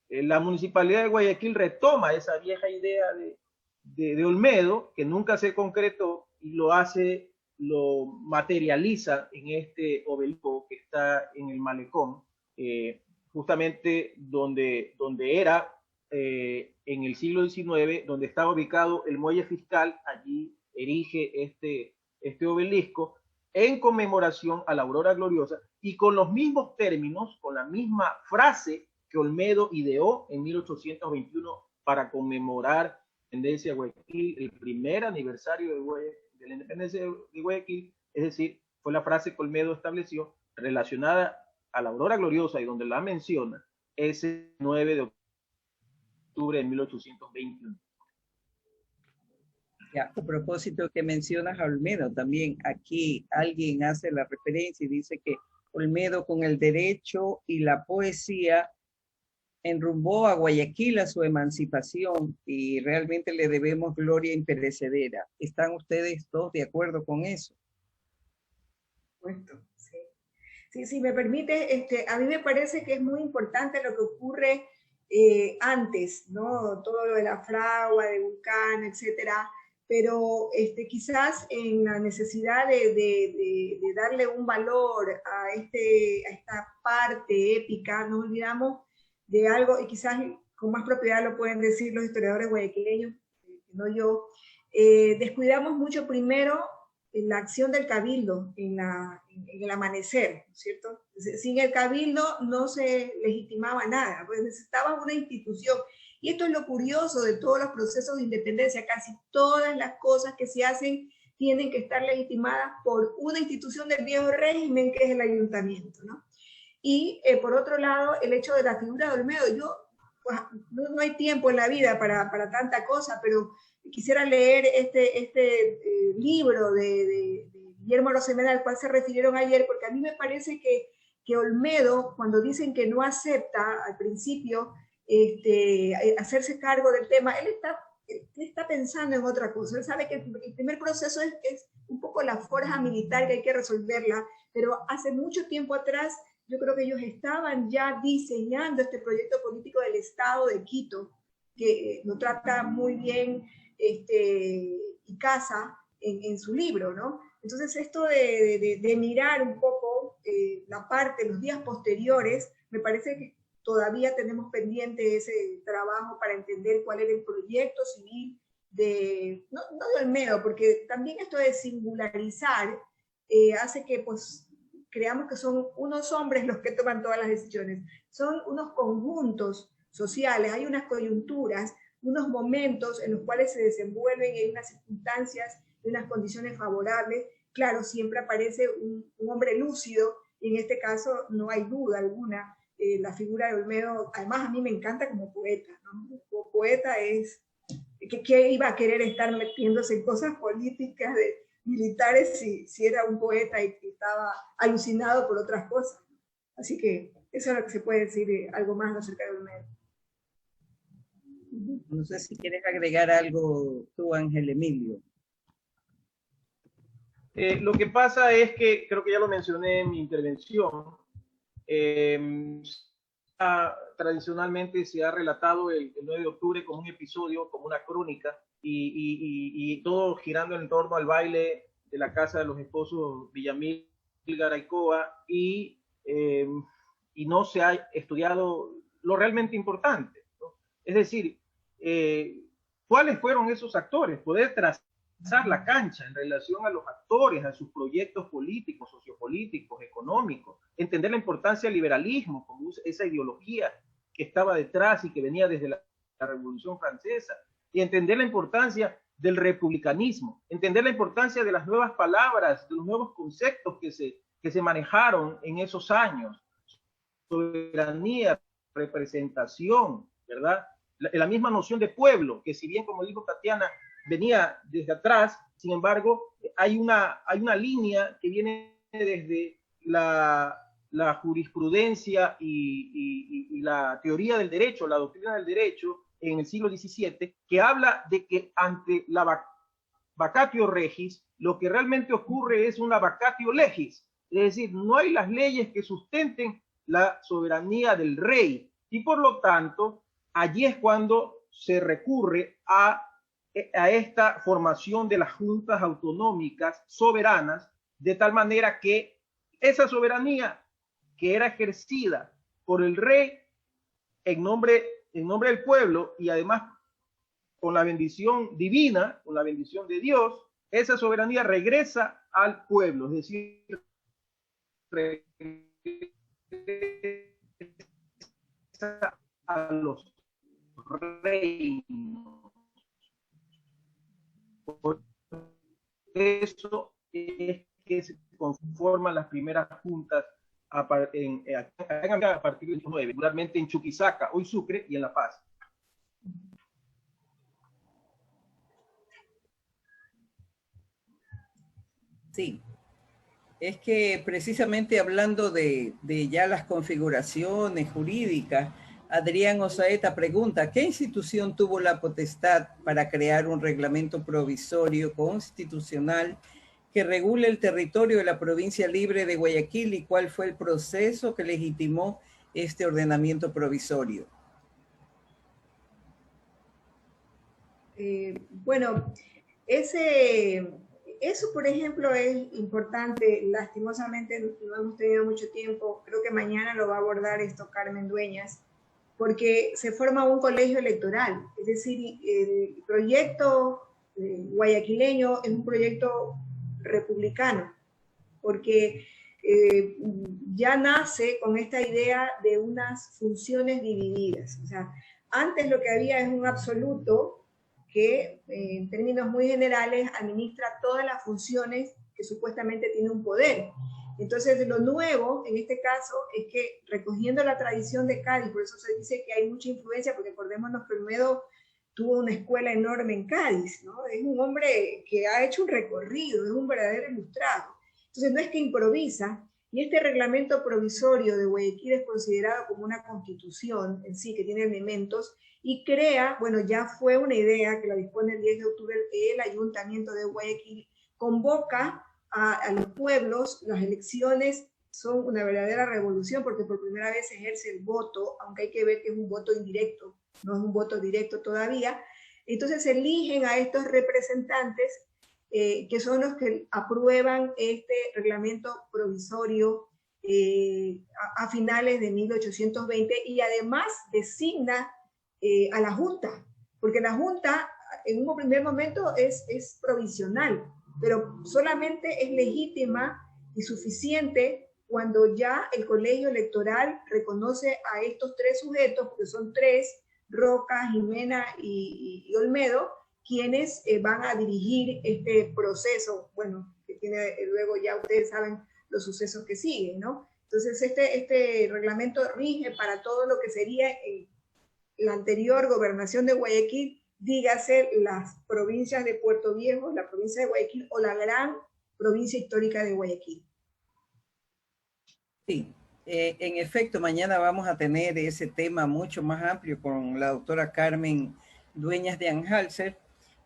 la Municipalidad de Guayaquil retoma esa vieja idea de Olmedo, que nunca se concretó, y lo materializa en este obelisco que está en el malecón, justamente donde era en el siglo XIX, donde estaba ubicado el muelle fiscal. Allí erige este obelisco en conmemoración a la aurora gloriosa y con los mismos términos, con la misma frase que Olmedo ideó en 1821 para conmemorar la independencia de Guayaquil, el primer aniversario de la independencia de Guayaquil. Es decir, fue la frase que Olmedo estableció relacionada a la aurora gloriosa y donde la menciona ese 9 de octubre de 1821. Ya, a propósito que mencionas a Olmedo, también aquí alguien hace la referencia y dice que Olmedo, con el derecho y la poesía, enrumbó a Guayaquil a su emancipación y realmente le debemos gloria imperecedera. ¿Están ustedes todos de acuerdo con eso? Sí, si me permite, a mí me parece que es muy importante lo que ocurre antes, ¿no? Todo lo de la fragua, de Vulcano, etcétera, pero quizás en la necesidad de darle un valor a esta parte épica, no olvidamos de algo, y quizás con más propiedad lo pueden decir los historiadores guayaquileños, no yo, descuidamos mucho primero la acción del cabildo en el amanecer, ¿no es cierto? Sin el cabildo no se legitimaba nada, pues necesitaba una institución. Y esto es lo curioso de todos los procesos de independencia, casi todas las cosas que se hacen tienen que estar legitimadas por una institución del viejo régimen, que es el ayuntamiento, ¿no? Y por otro lado, el hecho de la figura de Olmedo. Yo, pues, no hay tiempo en la vida para tanta cosa, pero quisiera leer este libro de Guillermo Rosemena, al cual se refirieron ayer, porque a mí me parece que Olmedo, cuando dicen que no acepta al principio hacerse cargo del tema, él está pensando en otra cosa. Él sabe que el primer proceso es un poco la forja militar, que hay que resolverla, pero hace mucho tiempo atrás yo creo que ellos estaban ya diseñando este proyecto político del Estado de Quito, que lo trata muy bien Icaza en su libro, ¿no? Entonces esto de mirar un poco la parte, los días posteriores, me parece que todavía tenemos pendiente ese trabajo para entender cuál era el proyecto civil no de Olmedo, porque también esto de singularizar hace que pues creamos que son unos hombres los que toman todas las decisiones. Son unos conjuntos sociales, hay unas coyunturas, unos momentos en los cuales se desenvuelven en unas circunstancias, en unas condiciones favorables. Claro, siempre aparece un hombre lúcido, y en este caso no hay duda alguna. La figura de Olmedo, además a mí me encanta como poeta, ¿no? Como poeta es que iba a querer estar metiéndose en cosas políticas militares si era un poeta y estaba alucinado por otras cosas. Así que eso es lo que se puede decir algo más acerca de Olmedo. No sé si quieres agregar algo tú, Ángel Emilio. Lo que pasa es que, creo que ya lo mencioné en mi intervención, tradicionalmente se ha relatado el 9 de octubre como un episodio, como una crónica, y todo girando en torno al baile de la casa de los esposos Villamil Garaycoa, y no se ha estudiado lo realmente importante, ¿no? Es decir, ¿cuáles fueron esos actores? Poder trazar la cancha en relación a los actores, a sus proyectos políticos, sociopolíticos, económicos, entender la importancia del liberalismo como esa ideología que estaba detrás y que venía desde la Revolución Francesa, y entender la importancia del republicanismo, entender la importancia de las nuevas palabras, de los nuevos conceptos que se manejaron en esos años: soberanía, representación, ¿verdad? La misma noción de pueblo, que si bien, como dijo Tatiana, venía desde atrás, sin embargo, hay una línea que viene desde la jurisprudencia y la teoría del derecho, la doctrina del derecho en el siglo XVII, que habla de que ante la vacatio regis, lo que realmente ocurre es una vacatio legis, es decir, no hay las leyes que sustenten la soberanía del rey, y por lo tanto, allí es cuando se recurre a esta formación de las juntas autonómicas soberanas, de tal manera que esa soberanía que era ejercida por el rey en nombre del pueblo, y además con la bendición divina, con la bendición de Dios, esa soberanía regresa al pueblo, es decir, regresa a los reinos. Por eso es que se conforman las primeras juntas a partir del 9, regularmente en Chuquisaca, hoy Sucre, y en La Paz. Sí, es que precisamente hablando de ya las configuraciones jurídicas, Adrián Osaeta pregunta, ¿qué institución tuvo la potestad para crear un reglamento provisorio constitucional que regule el territorio de la provincia libre de Guayaquil, y cuál fue el proceso que legitimó este ordenamiento provisorio? Bueno, eso, por ejemplo, es importante. Lastimosamente no hemos tenido mucho tiempo. Creo que mañana lo va a abordar esto Carmen Dueñas, porque se forma un colegio electoral. Es decir, el proyecto guayaquileño es un proyecto republicano, porque ya nace con esta idea de unas funciones divididas. O sea, antes lo que había es un absoluto que, en términos muy generales, administra todas las funciones que supuestamente tiene un poder. Entonces, lo nuevo, en este caso, es que recogiendo la tradición de Cádiz, por eso se dice que hay mucha influencia, porque acordémonos que Olmedo tuvo una escuela enorme en Cádiz, ¿no? Es un hombre que ha hecho un recorrido, es un verdadero ilustrado. Entonces, no es que improvisa, y este reglamento provisorio de Guayaquil es considerado como una constitución en sí, que tiene elementos, y crea, bueno, ya fue una idea que la dispone el 10 de octubre el Ayuntamiento de Guayaquil, convoca a los pueblos. Las elecciones son una verdadera revolución porque por primera vez se ejerce el voto, aunque hay que ver que es un voto indirecto, no es un voto directo todavía. Entonces eligen a estos representantes que son los que aprueban este reglamento provisorio a finales de 1820, y además designa a la Junta, porque la Junta en un primer momento es provisional, pero solamente es legítima y suficiente cuando ya el colegio electoral reconoce a estos tres sujetos, porque son tres, Roca, Jimena y Olmedo, quienes van a dirigir este proceso, bueno, que tiene luego ya ustedes saben los sucesos que siguen, ¿no? Entonces este reglamento rige para todo lo que sería la anterior gobernación de Guayaquil, dígase las provincias de Puerto Viejo, la provincia de Guayaquil o la gran provincia histórica de Guayaquil. Sí, en efecto, mañana vamos a tener ese tema mucho más amplio con la doctora Carmen Dueñas de Anhälser.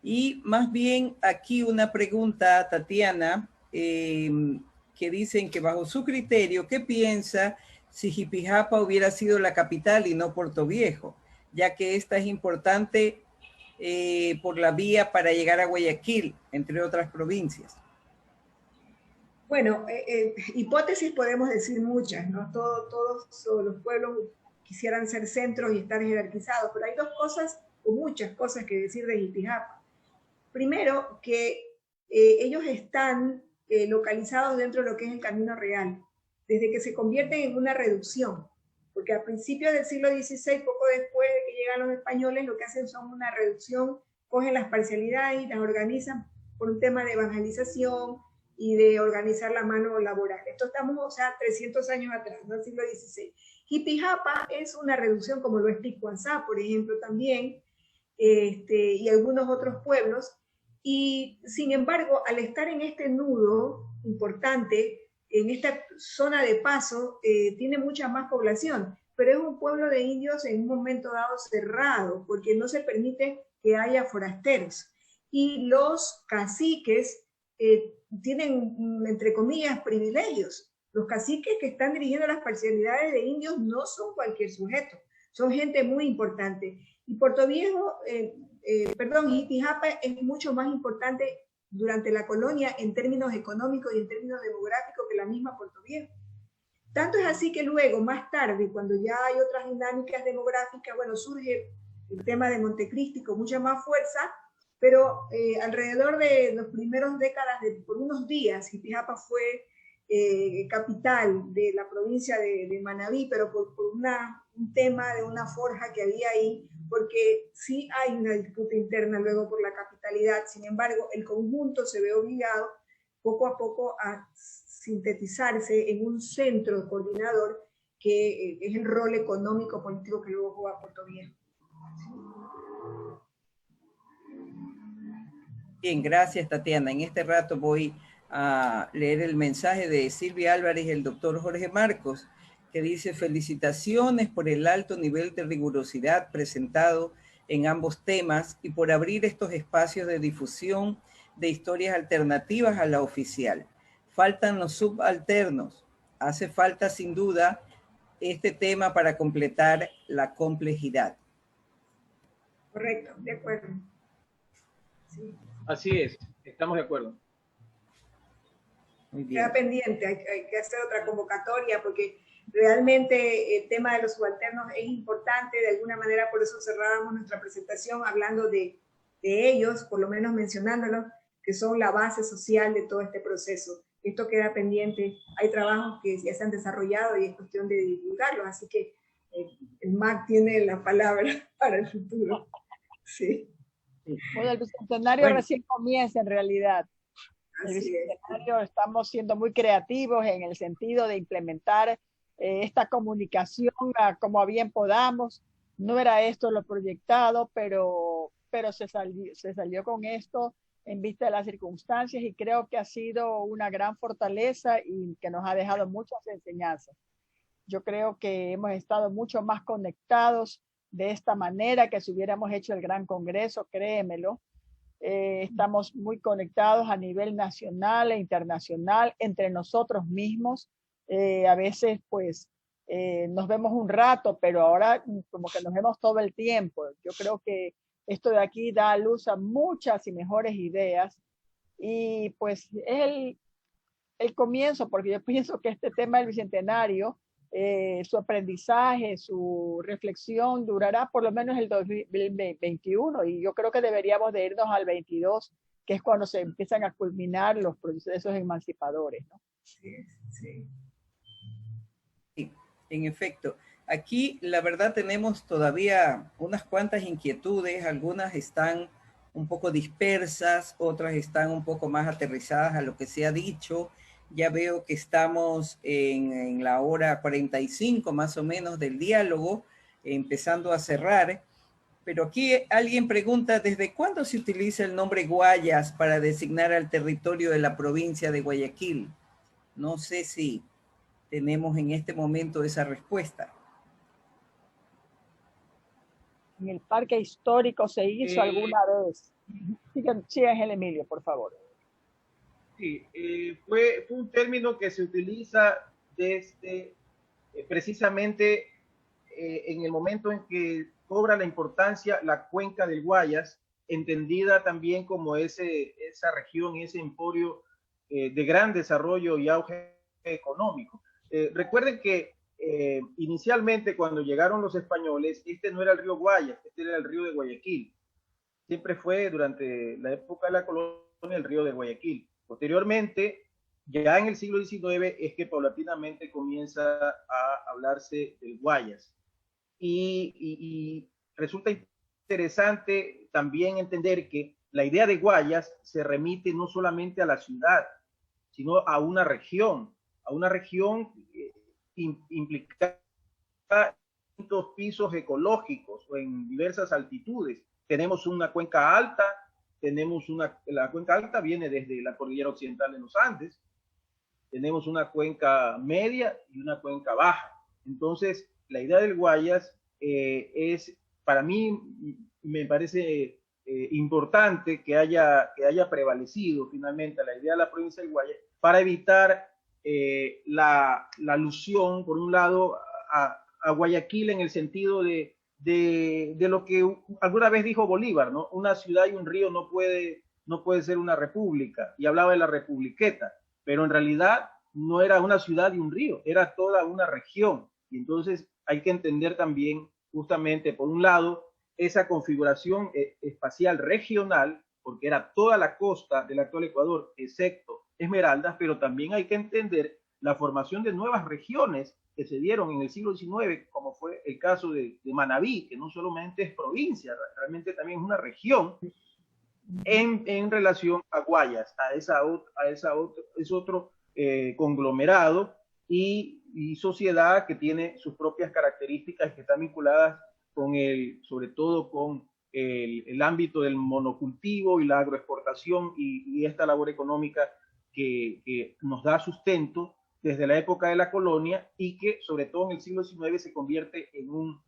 Y más bien aquí una pregunta, Tatiana, que dicen que bajo su criterio, ¿qué piensa si Jipijapa hubiera sido la capital y no Puerto Viejo? Ya que esta es importante por la vía para llegar a Guayaquil, entre otras provincias. Bueno, hipótesis podemos decir muchas, ¿no? Todos los pueblos quisieran ser centros y estar jerarquizados, pero hay dos cosas o muchas cosas que decir de Jipijapa. Primero, que ellos están localizados dentro de lo que es el Camino Real, desde que se convierten en una reducción, porque a principios del siglo XVI, poco después de que llegan los españoles, lo que hacen son una reducción, cogen las parcialidades y las organizan por un tema de evangelización y de organizar la mano laboral. Esto estamos, o sea, 300 años atrás, ¿no? El siglo XVI. Jipijapa es una reducción, como lo es Picuanzá, por ejemplo, también, y algunos otros pueblos, y sin embargo, al estar en este nudo importante, en esta zona de paso, tiene mucha más población, pero es un pueblo de indios en un momento dado cerrado, porque no se permite que haya forasteros. Y los caciques tienen, entre comillas, privilegios. Los caciques que están dirigiendo las parcialidades de indios no son cualquier sujeto, son gente muy importante. Y Puerto Viejo, Jipijapa es mucho más importante durante la colonia en términos económicos y en términos demográficos que la misma Puerto Viejo. Tanto es así que luego, más tarde, cuando ya hay otras dinámicas demográficas, bueno, surge el tema de Montecristi con mucha más fuerza, pero alrededor de los primeros décadas, por unos días, Jipijapa fue capital de la provincia de Manabí, pero por un tema de una forja que había ahí, porque sí hay una disputa interna luego por la capitalidad. Sin embargo, el conjunto se ve obligado poco a poco a sintetizarse en un centro coordinador que es el rol económico político que luego juega Puerto Viejo. Bien, gracias, Tatiana. En este rato voy a leer el mensaje de Silvia Álvarez y el doctor Jorge Marcos, que dice: felicitaciones por el alto nivel de rigurosidad presentado en ambos temas y por abrir estos espacios de difusión de historias alternativas a la oficial. Faltan los subalternos. Hace falta sin duda este tema para completar la complejidad. Correcto, de acuerdo. Sí. Así es, estamos de acuerdo. Muy bien. Queda pendiente, hay que hacer otra convocatoria porque realmente el tema de los subalternos es importante. De alguna manera, por eso cerrábamos nuestra presentación hablando de ellos, por lo menos mencionándolos, que son la base social de todo este proceso. Esto queda pendiente, hay trabajos que ya se han desarrollado y es cuestión de divulgarlos, así que el MAC tiene la palabra para el futuro. Sí. Bueno, el Bicentenario recién comienza en realidad. El Bicentenario estamos siendo muy creativos en el sentido de implementar esta comunicación como bien podamos. No era esto lo proyectado, pero se salió con esto en vista de las circunstancias y creo que ha sido una gran fortaleza y que nos ha dejado muchas enseñanzas. Yo creo que hemos estado mucho más conectados de esta manera que si hubiéramos hecho el Gran Congreso, créemelo. Estamos muy conectados a nivel nacional e internacional entre nosotros mismos. A veces pues nos vemos un rato, pero ahora como que nos vemos todo el tiempo. Yo creo que esto de aquí da luz a muchas y mejores ideas y pues es el comienzo, porque yo pienso que este tema del Bicentenario, su aprendizaje, su reflexión durará por lo menos el 2021 y yo creo que deberíamos de irnos al 22, que es cuando se empiezan a culminar los procesos emancipadores, ¿no? Sí, sí. Sí, en efecto. Aquí, la verdad, tenemos todavía unas cuantas inquietudes. Algunas están un poco dispersas, otras están un poco más aterrizadas a lo que se ha dicho. Ya veo que estamos en la hora 45 más o menos del diálogo, empezando a cerrar. Pero aquí alguien pregunta, ¿desde cuándo se utiliza el nombre Guayas para designar al territorio de la provincia de Guayaquil? No sé si tenemos en este momento esa respuesta. En el parque histórico se hizo alguna vez. Sí, Ángel Emilio, por favor. Sí, fue un término que se utiliza desde precisamente en el momento en que cobra la importancia la cuenca del Guayas, entendida también como esa región, ese emporio de gran desarrollo y auge económico. Recuerden que inicialmente cuando llegaron los españoles, este no era el río Guayas, este era el río de Guayaquil. Siempre fue durante la época de la colonia el río de Guayaquil. Posteriormente, ya en el siglo XIX, es que paulatinamente comienza a hablarse del Guayas. Y resulta interesante también entender que la idea de Guayas se remite no solamente a la ciudad, sino a una región implicada en distintos pisos ecológicos o en diversas altitudes. Tenemos una cuenca alta, la cuenca alta viene desde la cordillera occidental de los Andes, tenemos una cuenca media y una cuenca baja. Entonces, la idea del Guayas es, para mí, me parece importante que haya prevalecido finalmente la idea de la provincia del Guayas para evitar la alusión, por un lado, a Guayaquil en el sentido de lo que alguna vez dijo Bolívar, ¿no? Una ciudad y un río no puede ser una república, y hablaba de la republiqueta, pero en realidad no era una ciudad y un río, era toda una región. Y entonces hay que entender también, justamente, por un lado, esa configuración espacial regional, porque era toda la costa del actual Ecuador, excepto Esmeraldas, pero también hay que entender la formación de nuevas regiones que se dieron en el siglo XIX, como fue el caso de Manabí, que no solamente es provincia, realmente también es una región en relación a Guayas, a ese otro conglomerado y sociedad que tiene sus propias características que están vinculadas con sobre todo con el ámbito del monocultivo y la agroexportación y esta labor económica que nos da sustento desde la época de la colonia y que sobre todo en el siglo XIX se convierte en un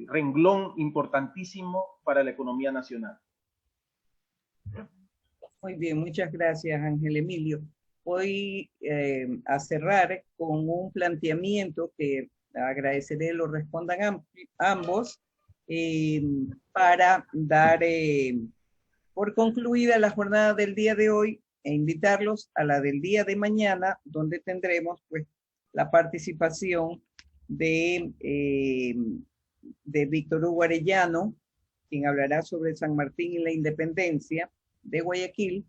renglón importantísimo para la economía nacional. Muy bien, muchas gracias, Ángel Emilio. Voy a cerrar con un planteamiento que agradeceré lo respondan ambos para dar por concluida la jornada del día de hoy e invitarlos a la del día de mañana, donde tendremos pues la participación de Víctor Hugo Arellano, quien hablará sobre San Martín y la independencia, de Guayaquil,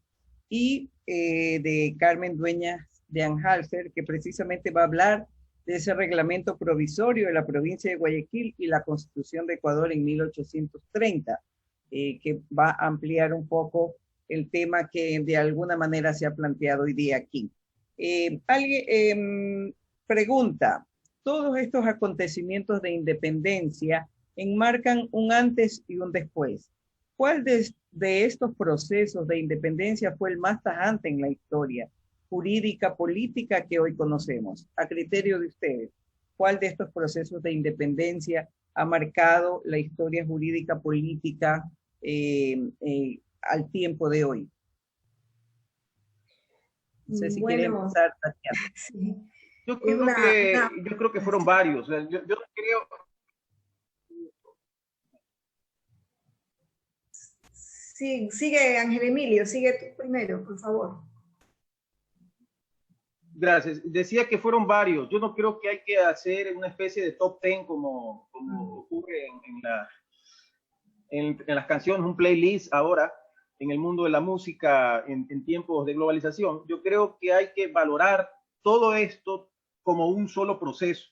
y de Carmen Dueñas de Anhälser, que precisamente va a hablar de ese reglamento provisorio de la provincia de Guayaquil y la Constitución de Ecuador en 1830, que va a ampliar un poco el tema que de alguna manera se ha planteado hoy día aquí. Alguien pregunta, todos estos acontecimientos de independencia enmarcan un antes y un después. ¿Cuál de estos procesos de independencia fue el más tajante en la historia jurídica, política que hoy conocemos? A criterio de ustedes, ¿cuál de estos procesos de independencia ha marcado la historia jurídica, política al tiempo de hoy? No sé si quieren empezar, Tatiana. Sí. Yo creo que fueron varios. Yo creo... Sí, sigue Ángel Emilio, sigue tú primero, por favor. Gracias. Decía que fueron varios. Yo no creo que hay que hacer una especie de top 10 como ocurre en las canciones, un playlist ahora en el mundo de la música en tiempos de globalización. Yo creo que hay que valorar todo esto como un solo proceso.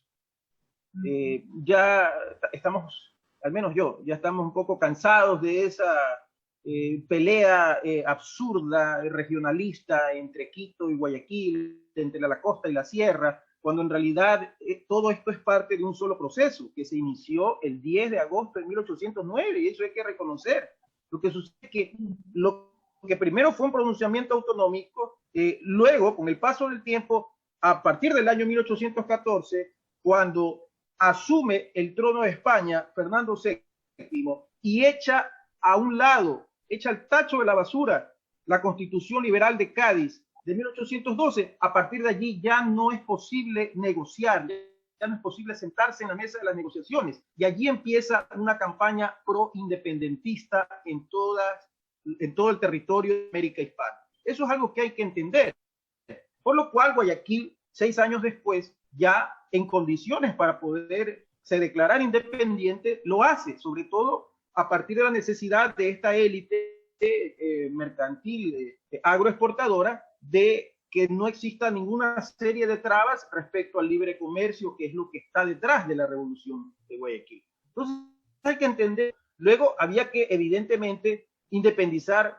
Ya estamos, al menos yo, ya estamos un poco cansados de esa pelea absurda, regionalista entre Quito y Guayaquil, entre la costa y la sierra, cuando en realidad todo esto es parte de un solo proceso que se inició el 10 de agosto de 1809, y eso hay que reconocer. Lo que sucede es que lo que primero fue un pronunciamiento autonómico, luego, con el paso del tiempo, a partir del año 1814, cuando asume el trono de España Fernando VII y echa a un lado, echa al tacho de la basura la Constitución Liberal de Cádiz de 1812, a partir de allí ya no es posible negociar, ya no es posible sentarse en la mesa de las negociaciones, y allí empieza una campaña pro-independentista en todo el territorio de América Hispana. Eso es algo que hay que entender, por lo cual Guayaquil, 6 años después, ya en condiciones para poderse declarar independiente, lo hace, sobre todo a partir de la necesidad de esta élite mercantil, agroexportadora, de que no exista ninguna serie de trabas respecto al libre comercio, que es lo que está detrás de la revolución de Guayaquil. Entonces hay que entender, luego había que evidentemente independizar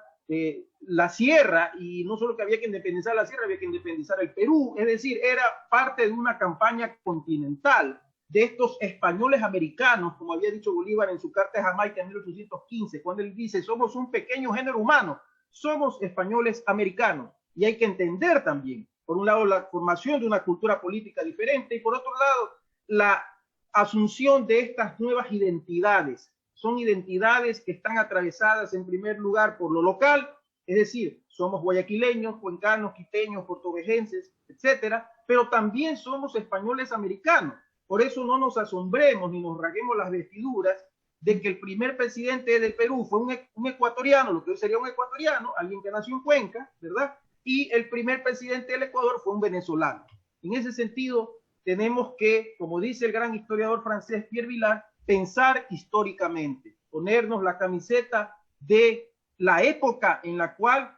la sierra, y no solo que había que independizar la sierra, había que independizar el Perú, es decir, era parte de una campaña continental de estos españoles americanos, como había dicho Bolívar en su carta a Jamaica en 1815, cuando él dice, somos un pequeño género humano, somos españoles americanos. Y hay que entender también, por un lado, la formación de una cultura política diferente, y por otro lado, la asunción de estas nuevas identidades. Son identidades que están atravesadas en primer lugar por lo local, es decir, somos guayaquileños, cuencanos, quiteños, portovejenses, etcétera, pero también somos españoles americanos. Por eso no nos asombremos ni nos rasguemos las vestiduras de que el primer presidente del Perú fue un ecuatoriano, lo que hoy sería un ecuatoriano, alguien que nació en Cuenca, ¿verdad? Y el primer presidente del Ecuador fue un venezolano. En ese sentido, tenemos que, como dice el gran historiador francés Pierre Vilar, pensar históricamente, ponernos la camiseta de la época en la cual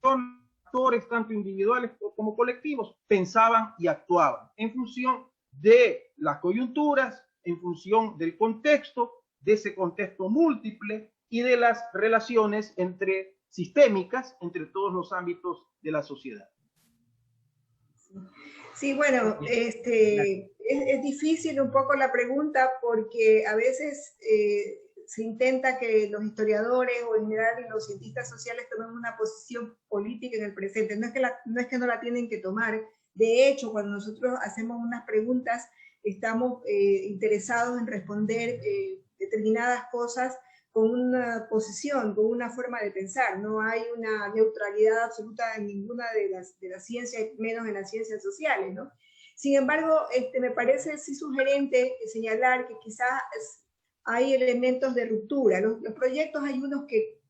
son actores, tanto individuales como colectivos, pensaban y actuaban en función de las coyunturas, en función del contexto, de ese contexto múltiple y de las relaciones sistémicas entre todos los ámbitos de la sociedad. Sí, bueno, es difícil un poco la pregunta porque a veces se intenta que los historiadores o en general los cientistas sociales tomen una posición política en el presente. No es que no la tienen que tomar. De hecho, cuando nosotros hacemos unas preguntas, estamos interesados en responder determinadas cosas con una posición, con una forma de pensar. No hay una neutralidad absoluta en ninguna de las ciencias, menos en las ciencias sociales, ¿no? Sin embargo, me parece sí sugerente señalar que quizás hay elementos de ruptura. Los proyectos hay unos que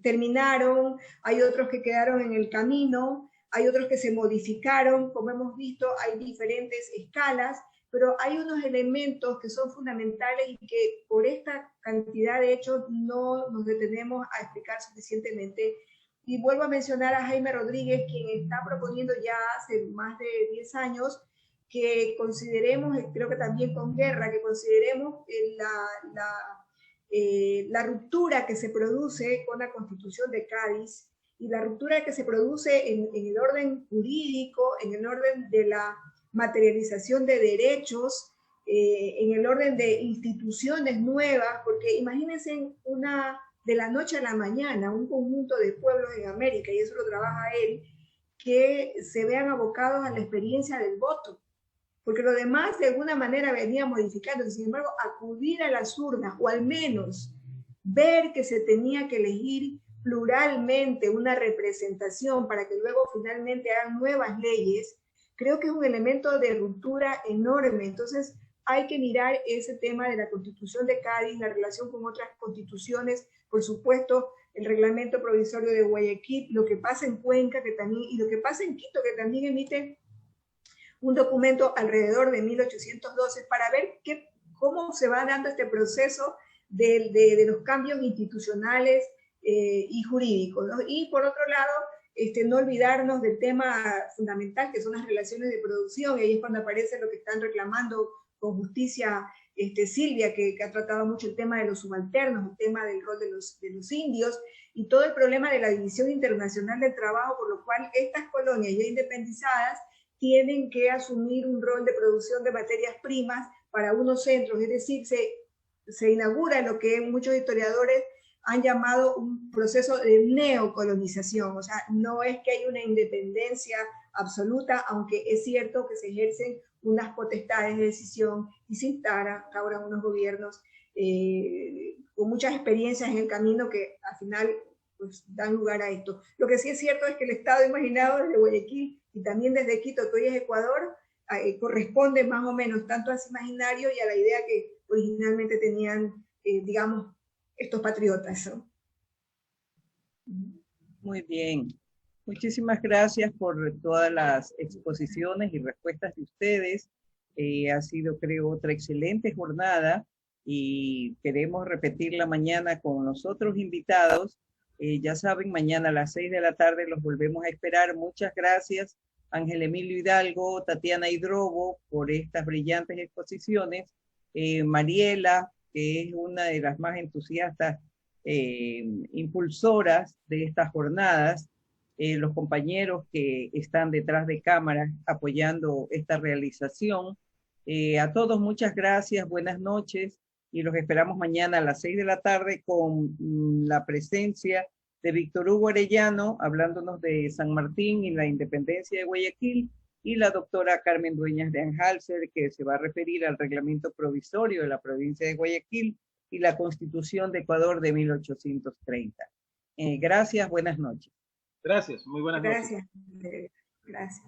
terminaron, hay otros que quedaron en el camino, hay otros que se modificaron, como hemos visto, hay diferentes escalas, pero hay unos elementos que son fundamentales y que por esta cantidad de hechos no nos detenemos a explicar suficientemente. Y vuelvo a mencionar a Jaime Rodríguez, quien está proponiendo ya hace más de 10 años que consideremos, creo que también con Guerra, que consideremos la ruptura que se produce con la Constitución de Cádiz y la ruptura que se produce en el orden jurídico, en el orden de la materialización de derechos, en el orden de instituciones nuevas, porque imagínense de la noche a la mañana, un conjunto de pueblos en América, y eso lo trabaja él, que se vean abocados a la experiencia del voto, porque lo demás de alguna manera venía modificando. Sin embargo, acudir a las urnas, o al menos ver que se tenía que elegir pluralmente una representación para que luego finalmente hagan nuevas leyes, creo que es un elemento de ruptura enorme. Entonces hay que mirar ese tema de la Constitución de Cádiz, la relación con otras constituciones, por supuesto, el reglamento provisorio de Guayaquil, lo que pasa en Cuenca que también, y lo que pasa en Quito, que también emite un documento alrededor de 1812 para ver cómo se va dando este proceso de los cambios institucionales y jurídicos, ¿no? Y por otro lado, no olvidarnos del tema fundamental que son las relaciones de producción, y ahí es cuando aparece lo que están reclamando con justicia Silvia, que ha tratado mucho el tema de los subalternos, el tema del rol de los indios, y todo el problema de la División Internacional del Trabajo, por lo cual estas colonias ya independizadas tienen que asumir un rol de producción de materias primas para unos centros, es decir, se inaugura lo que muchos historiadores han llamado un proceso de neocolonización. O sea, no es que hay una independencia absoluta, aunque es cierto que se ejercen unas potestades de decisión y se instauran unos gobiernos con muchas experiencias en el camino que al final pues, dan lugar a esto. Lo que sí es cierto es que el Estado imaginado desde Guayaquil y también desde Quito, que hoy es Ecuador, corresponde más o menos tanto a ese imaginario y a la idea que originalmente tenían, digamos, estos patriotas, ¿no? Muy bien. Muchísimas gracias por todas las exposiciones y respuestas de ustedes. Ha sido, creo, otra excelente jornada y queremos repetirla mañana con los otros invitados. Ya saben, mañana a las 6 de la tarde los volvemos a esperar. Muchas gracias, Ángel Emilio Hidalgo, Tatiana Hidrobo, por estas brillantes exposiciones. Mariela, que es una de las más entusiastas impulsoras de estas jornadas, los compañeros que están detrás de cámaras apoyando esta realización. A todos muchas gracias, buenas noches, y los esperamos mañana a las 6 de la tarde con la presencia de Víctor Hugo Arellano, hablándonos de San Martín y la independencia de Guayaquil, y la doctora Carmen Dueñas de Anhalser, que se va a referir al reglamento provisorio de la provincia de Guayaquil y la Constitución de Ecuador de 1830. Gracias, buenas noches. Gracias, muy buenas noches. Gracias.